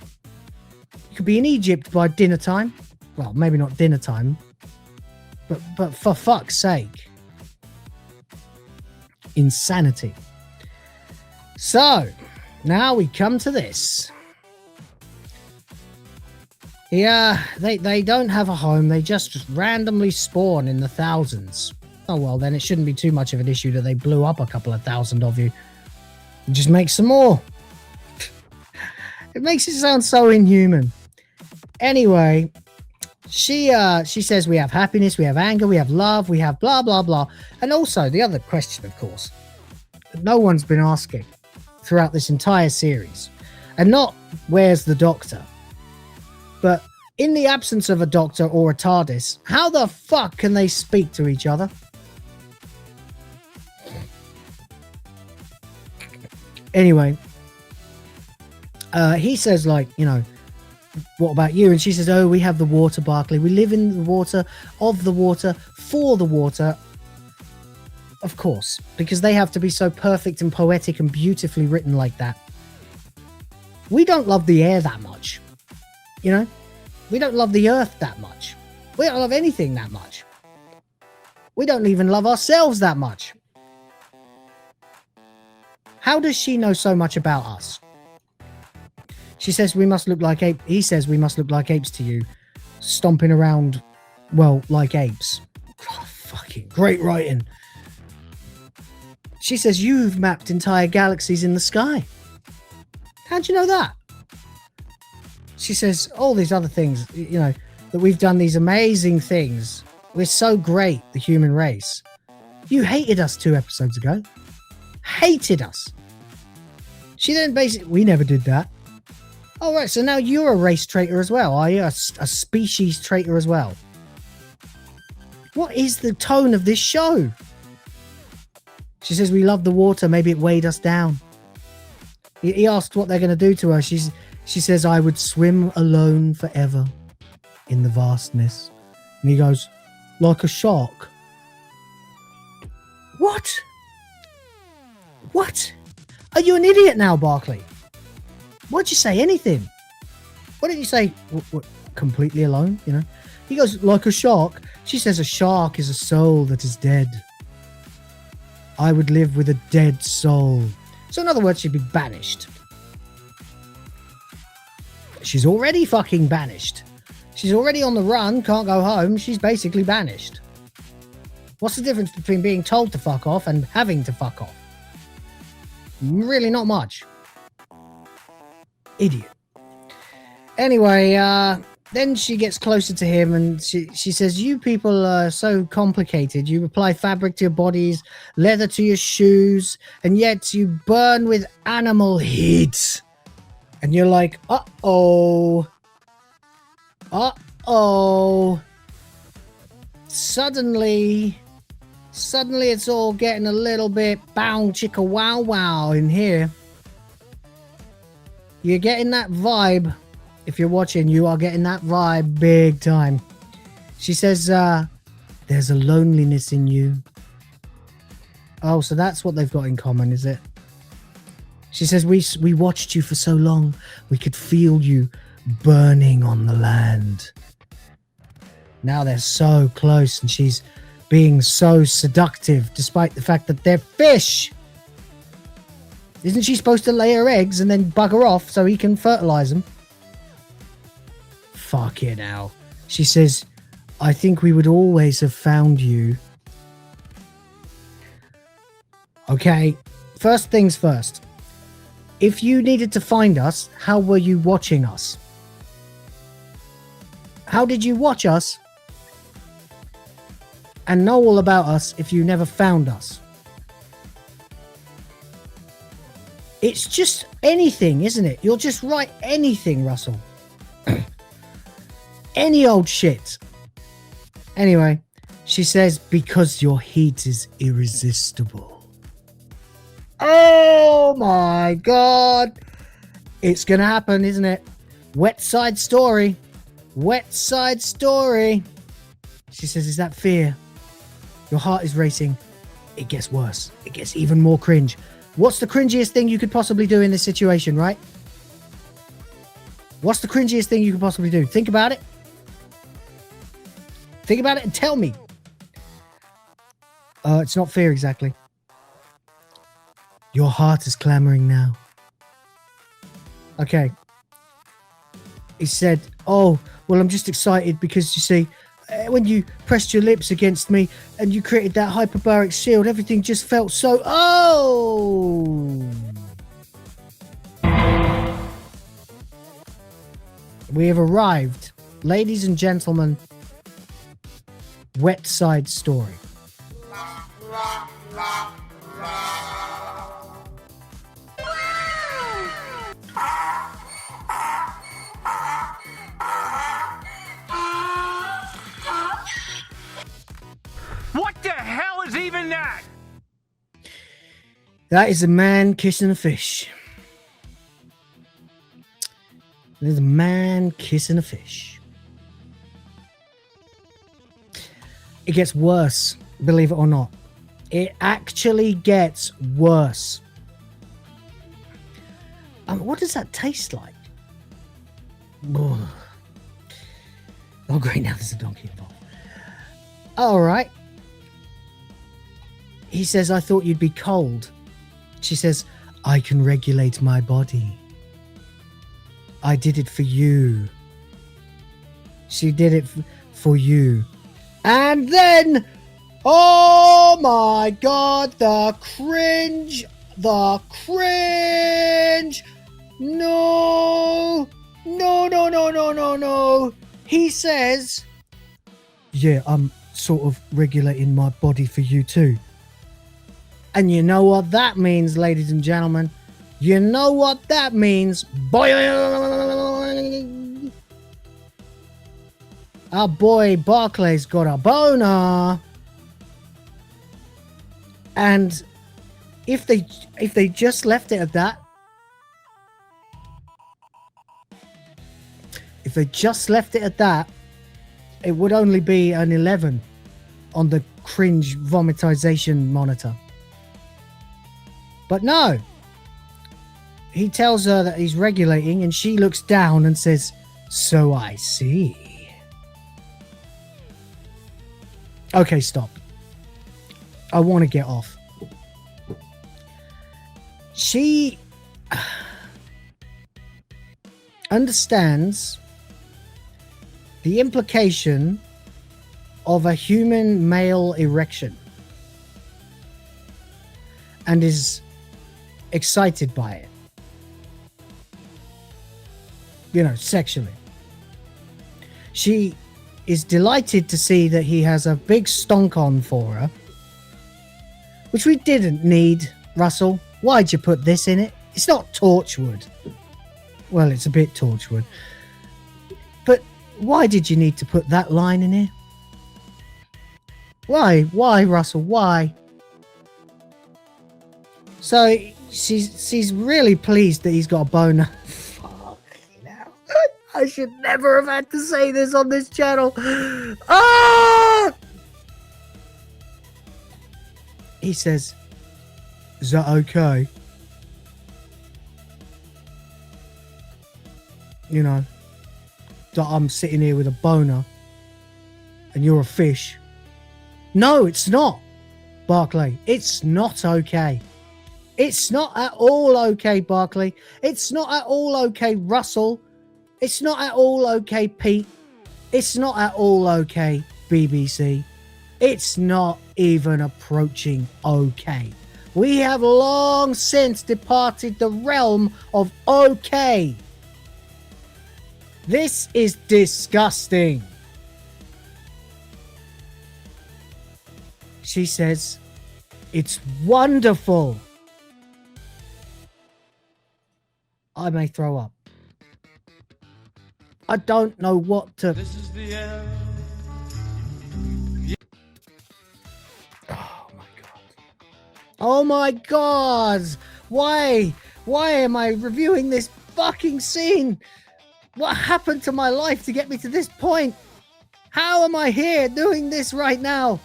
You could be in Egypt by dinner time. Well, maybe not dinner time, but for fuck's sake. Insanity. So, now we come to this. Yeah, they don't have a home. They just randomly spawn in the thousands. Oh, well, then it shouldn't be too much of an issue that they blew up a couple of thousand of you. Just make some more. It makes it sound so inhuman. Anyway, she says we have happiness, we have anger, we have love, we have blah, blah, blah. And also, the other question, of course, that no one's been asking throughout this entire series, and not where's the doctor, but in the absence of a doctor or a TARDIS, how the fuck can they speak to each other? Anyway, he says, like, you know, what about you? And she says, oh, we have the water, Barclay. We live in the water, of the water, for the water. Of course, because they have to be so perfect and poetic and beautifully written like that. We don't love the air that much. You know? We don't love the earth that much. We don't love anything that much. We don't even love ourselves that much. How does she know so much about us? She says we must look like apes. He says we must look like apes to you. Stomping around, well, like apes. Oh, fucking great writing. She says you've mapped entire galaxies in the sky. How'd you know that? She says all these other things, you know, that we've done these amazing things. We're so great, the human race. You hated us 2 episodes ago. Hated us. She then basically, we never did that. All right, so now you're a race traitor as well, are you? A species traitor as well. What is the tone of this show? She says we love the water. Maybe it weighed us down. He asked what they're going to do to her. She says, I would swim alone forever in the vastness. And he goes, like a shark. What? What? Are you an idiot now, Barclay? Why'd you say anything? Why didn't you say what, completely alone, you know? He goes, like a shark. She says a shark is a soul that is dead. I would live with a dead soul. So in other words, she'd be banished. She's already fucking banished. She's already on the run, can't go home. She's basically banished. What's the difference between being told to fuck off and having to fuck off? Really not much. Idiot. Anyway, then she gets closer to him and she says, you people are so complicated. You apply fabric to your bodies, leather to your shoes, and yet you burn with animal heat. And you're like, uh-oh. Uh-oh. Suddenly it's all getting a little bit bow chicka wow wow in here. You're getting that vibe. If you're watching, you are getting that vibe big time. She says, there's a loneliness in you. Oh, so that's what they've got in common, is it? She says, we watched you for so long. We could feel you burning on the land. Now they're so close and she's being so seductive despite the fact that they're fish. Isn't she supposed to lay her eggs and then bugger off so he can fertilize them? Fuck it now. She says, I think we would always have found you. Okay, first things first. If you needed to find us, how were you watching us? How did you watch us? and know all about us if you never found us. It's just anything, isn't it? You'll just write anything, Russell. Any old shit. Anyway, she says, because your heat is irresistible. Oh my God. It's going to happen, isn't it? Wet side story. Wet side story. She says, is that fear? Your heart is racing. It gets worse. It gets even more cringe. What's the cringiest thing you could possibly do in this situation, right? What's the cringiest thing you could possibly do? Think about it. Think about it and tell me. It's not fear exactly. Your heart is clamoring now. Okay. He said, oh, well, I'm just excited because, you see, when you pressed your lips against me and you created that hyperbaric shield, everything just felt so... Oh! We have arrived. Ladies and gentlemen, wet side story. What the hell is even that? That is a man kissing a fish. There's a man kissing a fish. It gets worse, believe it or not. It actually gets worse. What does that taste like? Oh, great, now there's a donkey involved. All right. He says, I thought you'd be cold. She says, I can regulate my body. I did it for you. She did it for you. And then, oh my God, the cringe. The cringe. No. No, no, no, no, no, no. He says, yeah, I'm sort of regulating my body for you too. And you know what that means, ladies and gentlemen? You know what that means? Boing! Our boy Barclay's got a boner. And if they just left it at that, it would only be an 11 on the cringe vomitization monitor. But no, he tells her that he's regulating and she looks down and says, so I see. Okay, stop. I want to get off. She understands the implication of a human male erection and is excited by it, you know, sexually. She is delighted to see that he has a big stonk on for her, which we didn't need. Russell, why'd you put this in it? It's not Torchwood. Well, it's a bit Torchwood, but why did you need to put that line in here? Why, Russell? Why? So she's really pleased that he's got a boner. Fuck now. I should never have had to say this on this channel. Ah! He says, is that okay? You know, that I'm sitting here with a boner and you're a fish. No, it's not, Barclay. It's not okay. It's not at all okay, Barclay. It's not at all okay, Russell. It's not at all okay, Pete. It's not at all okay, BBC. It's not even approaching okay. We have long since departed the realm of okay. This is disgusting. She says, "It's wonderful." I may throw up. I don't know what to... This is the end. Oh my god. Oh my god! Why? Why am I reviewing this fucking scene? What happened to my life to get me to this point? How am I here doing this right now?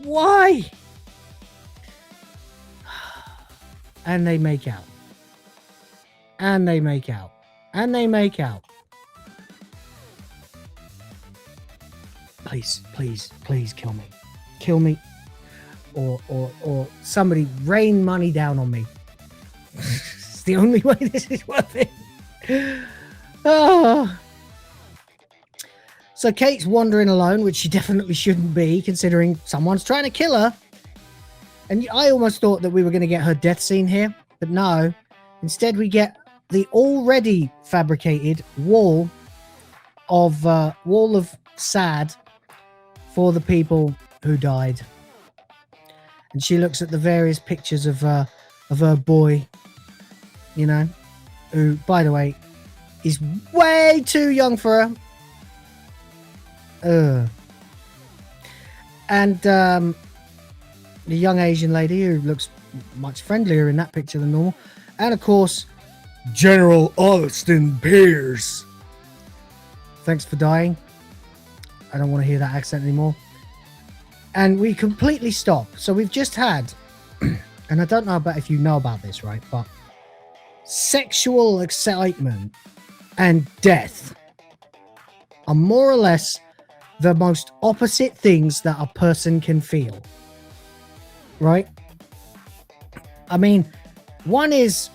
Why? And they make out. And they make out. And they make out. Please, please, please kill me. Kill me. Or somebody rain money down on me. It's the only way this is worth it. Oh. So Kate's wandering alone, which she definitely shouldn't be, considering someone's trying to kill her. And I almost thought that we were going to get her death scene here, but no. Instead, we get the already fabricated wall of sad for the people who died. And she looks at the various pictures of her boy, you know, who, by the way, is way too young for her. And the young Asian lady who looks much friendlier in that picture than normal. And of course, General Austin Pierce. Thanks for dying. I don't want to hear that accent anymore. And we completely stop. So we've just had, and I don't know about if you know about this, right? But sexual excitement and death are more or less the most opposite things that a person can feel. Right? I mean, one is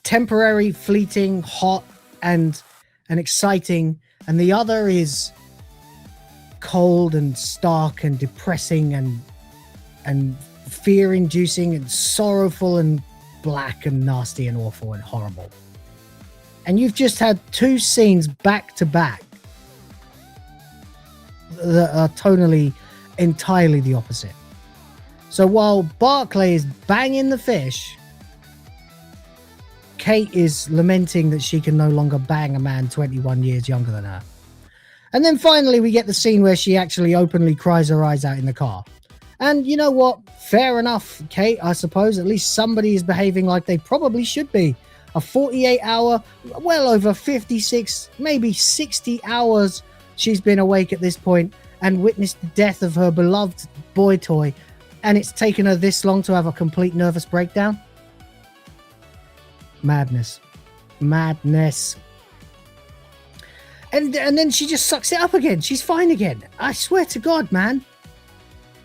temporary, fleeting, hot, and exciting, and the other is cold and stark and depressing and fear-inducing and sorrowful and black and nasty and awful and horrible. And you've just had two scenes back to back that are tonally entirely the opposite. So while Barclay is banging the fish, Kate is lamenting that she can no longer bang a man 21 years younger than her. And then finally we get the scene where she actually openly cries her eyes out in the car. And you know what? Fair enough, Kate, I suppose. At least somebody is behaving like they probably should be. A 48-hour, well over 56, maybe 60 hours she's been awake at this point and witnessed the death of her beloved boy toy. And it's taken her this long to have a complete nervous breakdown. Madness. Madness. And then she just sucks it up again. She's fine again. I swear to God, man.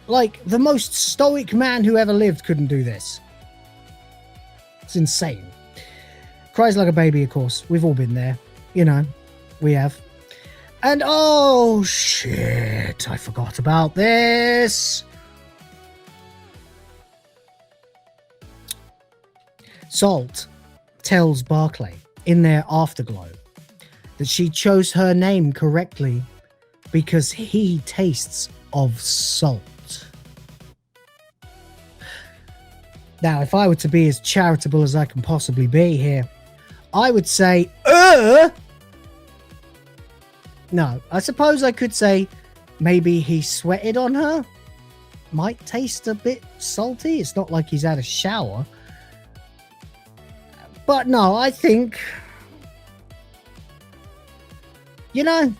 Like, the most stoic man who ever lived couldn't do this. It's insane. Cries like a baby, of course. We've all been there. You know, we have. And, oh, shit. I forgot about this. Salt tells Barclay in their afterglow that she chose her name correctly because he tastes of salt. Now, if I were to be as charitable as I can possibly be here, I would say, No, I suppose I could say maybe he sweated on her. Might taste a bit salty. It's not like he's had a shower. But no, I think, you know,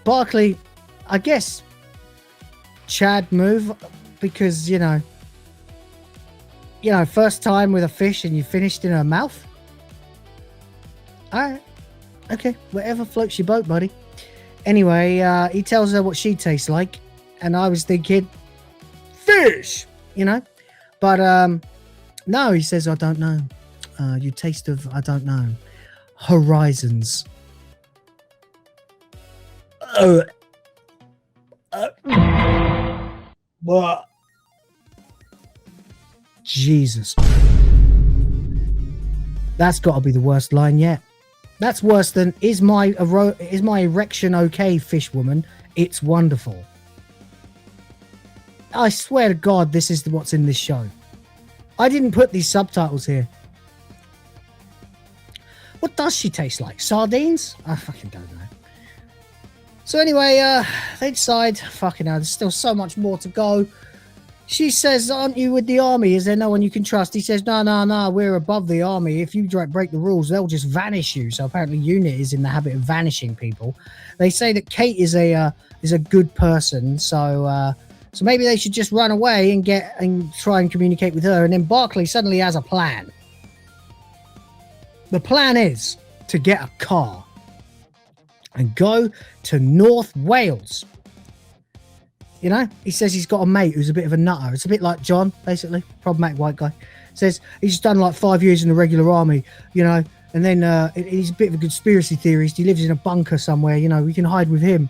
Barclay, I guess, Chad move, because, you know, first time with a fish and you finished in her mouth. All right. Okay. Whatever floats your boat, buddy. Anyway, he tells her what she tastes like. And I was thinking, fish, you know. But no, he says, I don't know. You taste of, I don't know, horizons. What? Jesus. That's got to be the worst line yet. That's worse than, is my erection okay, fish woman? It's wonderful. I swear to God, this is what's in this show. I didn't put these subtitles here. What does she taste like? Sardines? I fucking don't know. So anyway, they decide, fucking hell, there's still so much more to go. She says, aren't you with the army? Is there no one you can trust? He says, no, we're above the army. If you break the rules, they'll just vanish you. So apparently UNIT is in the habit of vanishing people. They say that Kate is a good person, so maybe they should just run away and try and communicate with her. And then Barclay suddenly has a plan. The plan is to get a car and go to North Wales. You know, he says he's got a mate who's a bit of a nutter. It's a bit like John, basically, problematic white guy. Says he's done like 5 years in the regular army, you know, and then he's a bit of a conspiracy theorist. He lives in a bunker somewhere, you know, we can hide with him.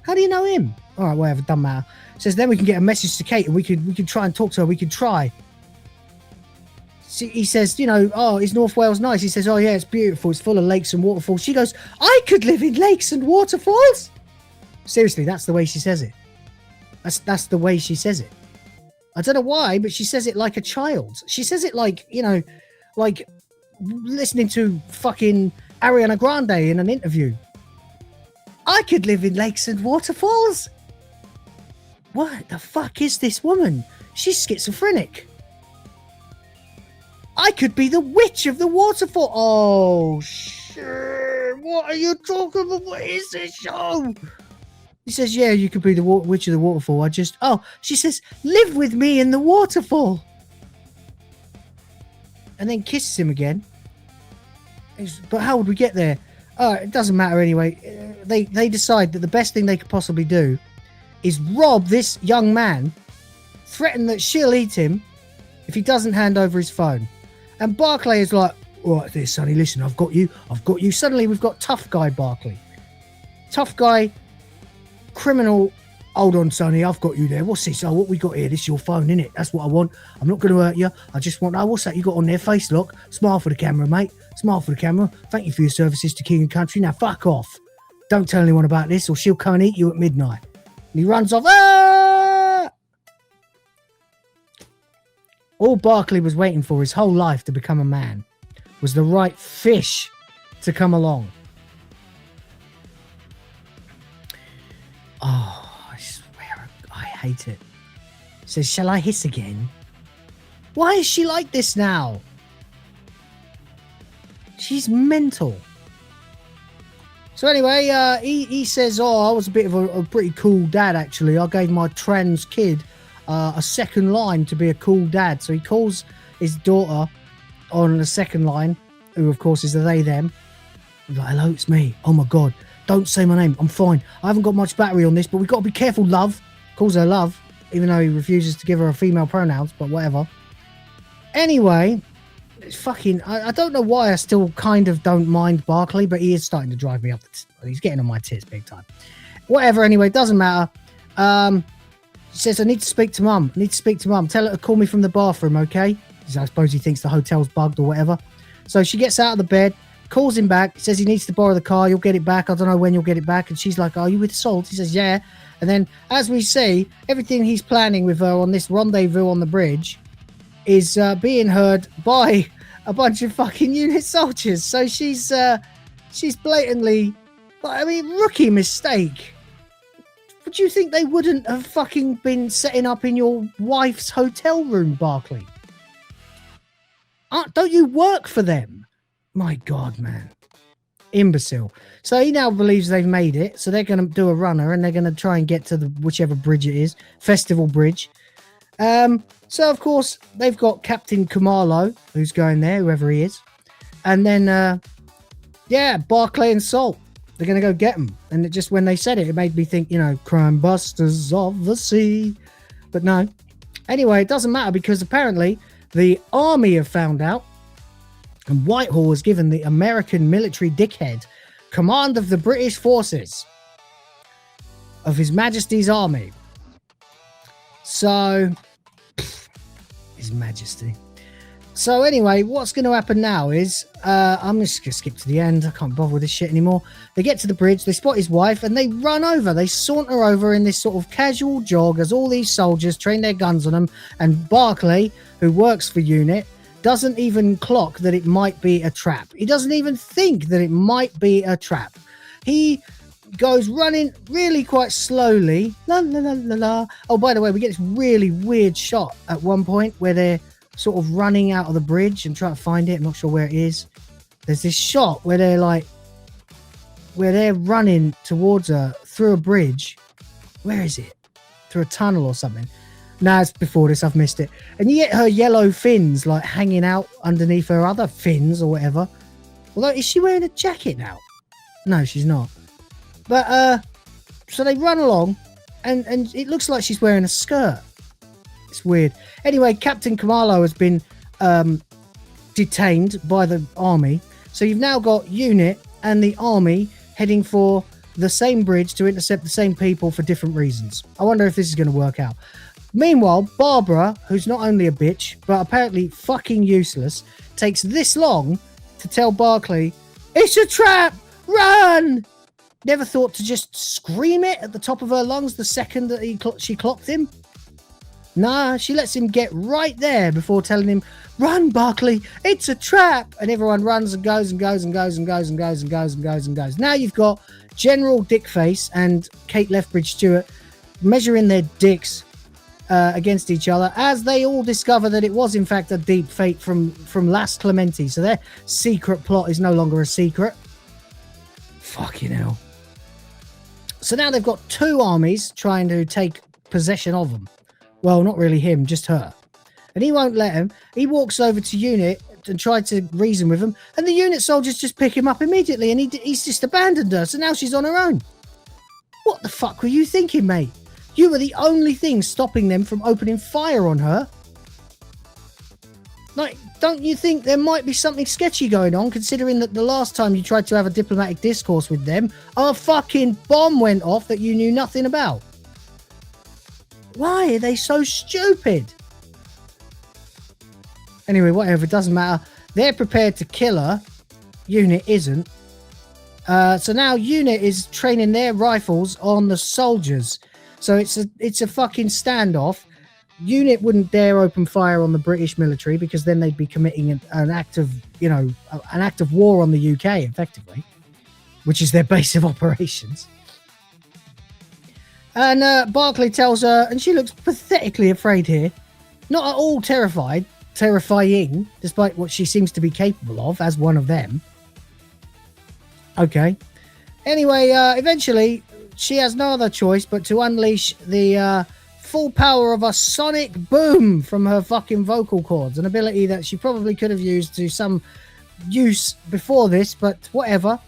How do you know him? All right, whatever, doesn't matter. Says then we can get a message to Kate and we could try and talk to her. We could try. He says, you know, oh, is North Wales nice? He says, oh yeah, it's beautiful. It's full of lakes and waterfalls. She goes, I could live in lakes and waterfalls. Seriously, that's the way she says it. That's the way she says it. I don't know why, but she says it like a child. She says it like, you know, like listening to fucking Ariana Grande in an interview. I could live in lakes and waterfalls. What the fuck is this woman? She's schizophrenic. I could be the witch of the waterfall. Oh, shit. What are you talking about? What is this show? He says, yeah, you could be the witch of the waterfall. She says, live with me in the waterfall. And then kisses him again. But how would we get there? It doesn't matter anyway. They decide that the best thing they could possibly do is rob this young man, threaten that she'll eat him if he doesn't hand over his phone. And Barclay is like, right there, Sonny, listen, I've got you. Suddenly we've got tough guy Barclay. Tough guy, criminal. Hold on, Sonny, I've got you there. What's this? Oh, what we got here? This is your phone, innit? That's what I want. I'm not going to hurt you. I just want, what's that you got on there? Face lock. Smile for the camera, mate. Smile for the camera. Thank you for your services to King and Country. Now fuck off. Don't tell anyone about this or she'll come and eat you at midnight. And he runs off. Ah! All Barclay was waiting for his whole life to become a man was the right fish to come along. Oh, I swear, I hate it. Says, shall I hiss again? Why is she like this now? She's mental. So anyway, he says, I was a bit of a pretty cool dad, actually. I gave my trans kid a second line to be a cool dad. So he calls his daughter on the second line, who of course is the they them. He's like, hello, it's me. Oh my God, don't say my name. I'm fine. I haven't got much battery on this, but we've got to be careful, love. Calls her love, even though he refuses to give her a female pronouns, but whatever. Anyway, it's fucking, I don't know why I still kind of don't mind Barclay, but he is starting to drive me up. He's getting on my tits big time. Whatever, anyway, doesn't matter. He says, I need to speak to mum. Tell her to call me from the bathroom, okay? I suppose he thinks the hotel's bugged or whatever. So she gets out of the bed, calls him back, says he needs to borrow the car. You'll get it back. I don't know when you'll get it back. And she's like, are you with Salt? He says, yeah. And then, as we see, everything he's planning with her on this rendezvous on the bridge is being heard by a bunch of fucking unit soldiers. So she's blatantly, rookie mistake. Would you think they wouldn't have fucking been setting up in your wife's hotel room, Barclay? Don't you work for them? My God, man. Imbecile. So he now believes they've made it. So they're going to do a runner and they're going to try and get to the whichever bridge it is. Festival Bridge. So, of course, they've got Captain Kamalo, who's going there, whoever he is. And then, Barclay and Salt. They're going to go get him. And it just, when they said it, it made me think, crime busters of the sea. But no. Anyway, it doesn't matter because apparently the army have found out and Whitehall has given the American military dickhead command of the British forces of His Majesty's army. So, His Majesty. So anyway, what's going to happen now is I'm just going to skip to the end. I can't bother with this shit anymore. They get to the bridge, they spot his wife, and they run over. They saunter over in this sort of casual jog as all these soldiers train their guns on them. And Barclay, who works for UNIT, doesn't even clock that it might be a trap. He doesn't even think that it might be a trap. He goes running really quite slowly. La, la, la, la, la. Oh, by the way, we get this really weird shot at one point where they're sort of running out of the bridge and trying to find it. I'm not sure where it is. There's this shot where they're running towards her through a bridge. Where is it? Through a tunnel or something. No, it's before this. I've missed it. And you get her yellow fins like hanging out underneath her other fins or whatever. Although, is she wearing a jacket now? No, she's not. But so they run along and it looks like she's wearing a skirt. It's weird. Anyway, Captain Kamalo has been detained by the army. So you've now got UNIT and the army heading for the same bridge to intercept the same people for different reasons. I wonder if this is going to work out. Meanwhile, Barbara, who's not only a bitch, but apparently fucking useless, takes this long to tell Barclay, "It's a trap! Run!" Never thought to just scream it at the top of her lungs the second that she clocked him. Nah, she lets him get right there before telling him, "Run, Barclay, it's a trap!" And everyone runs and goes and goes and goes and goes and goes and goes and goes and goes. Now you've got General Dickface and Kate Lethbridge Stewart measuring their dicks against each other as they all discover that it was in fact a deep fake from Las Clementi. So their secret plot is no longer a secret. Fucking hell. So now they've got two armies trying to take possession of them. Well, not really him, just her. And he won't let him. He walks over to UNIT and tried to reason with him. And the UNIT soldiers just pick him up immediately. And he's just abandoned her. So now she's on her own. What the fuck were you thinking, mate? You were the only thing stopping them from opening fire on her. Like, don't you think there might be something sketchy going on, considering that the last time you tried to have a diplomatic discourse with them, a fucking bomb went off that you knew nothing about? Why are they so stupid? Anyway, whatever, it doesn't matter. They're prepared to kill her. UNIT isn't. So now UNIT is training their rifles on the soldiers. So it's a fucking standoff. UNIT wouldn't dare open fire on the British military because then they'd be committing an act of war on the UK, effectively, which is their base of operations. And Barclay tells her, and she looks pathetically afraid here. Not at all terrifying, despite what she seems to be capable of as one of them. Okay. Anyway, eventually, she has no other choice but to unleash the full power of a sonic boom from her fucking vocal cords, an ability that she probably could have used to some use before this, but whatever.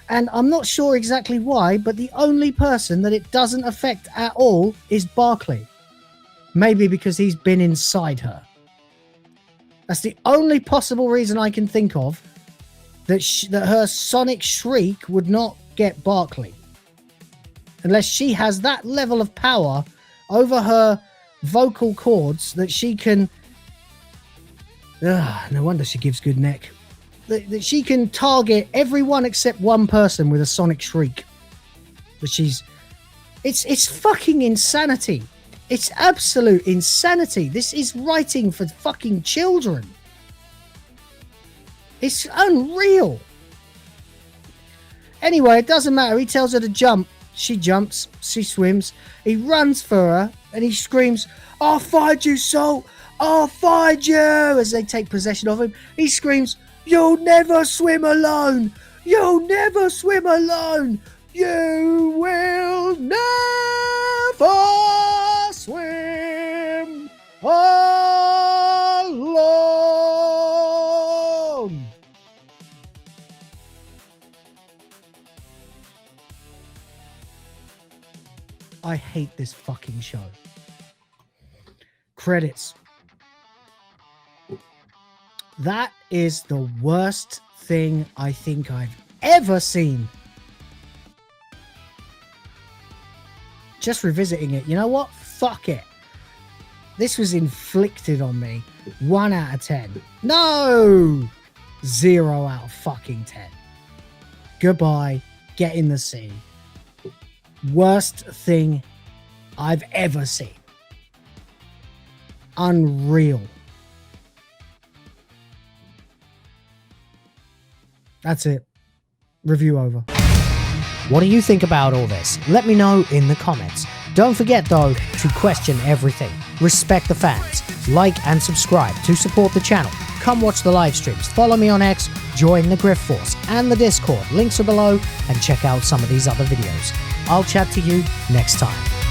And I'm not sure exactly why, but the only person that it doesn't affect at all is Barclay. Maybe because he's been inside her. That's the only possible reason I can think of that her sonic shriek would not get Barclay. Unless she has that level of power over her vocal cords that she can... no wonder she gives good neck. That she can target everyone except one person with a sonic shriek. But she's... It's fucking insanity. It's absolute insanity. This is writing for fucking children. It's unreal. Anyway, it doesn't matter. He tells her to jump. She jumps. She swims. He runs for her and he screams, "I'll find you, Salt. I'll find you." As they take possession of him, he screams, "You'll never swim alone. You'll never swim alone. You will never swim alone." I hate this fucking show. Credits. That is the worst thing I think I've ever seen. Just revisiting it, you know what? Fuck it. This was inflicted on me. 1 out of 10. No! 0 out of fucking 10. Goodbye. Get in the sea. Worst thing I've ever seen. Unreal. That's it. Review over. What do you think about all this? Let me know in the comments. Don't forget though to question everything. Respect the fans. Like and subscribe to support the channel. Come watch the live streams. Follow me on X, join the GRIFT Force and the Discord. Links are below and check out some of these other videos. I'll chat to you next time.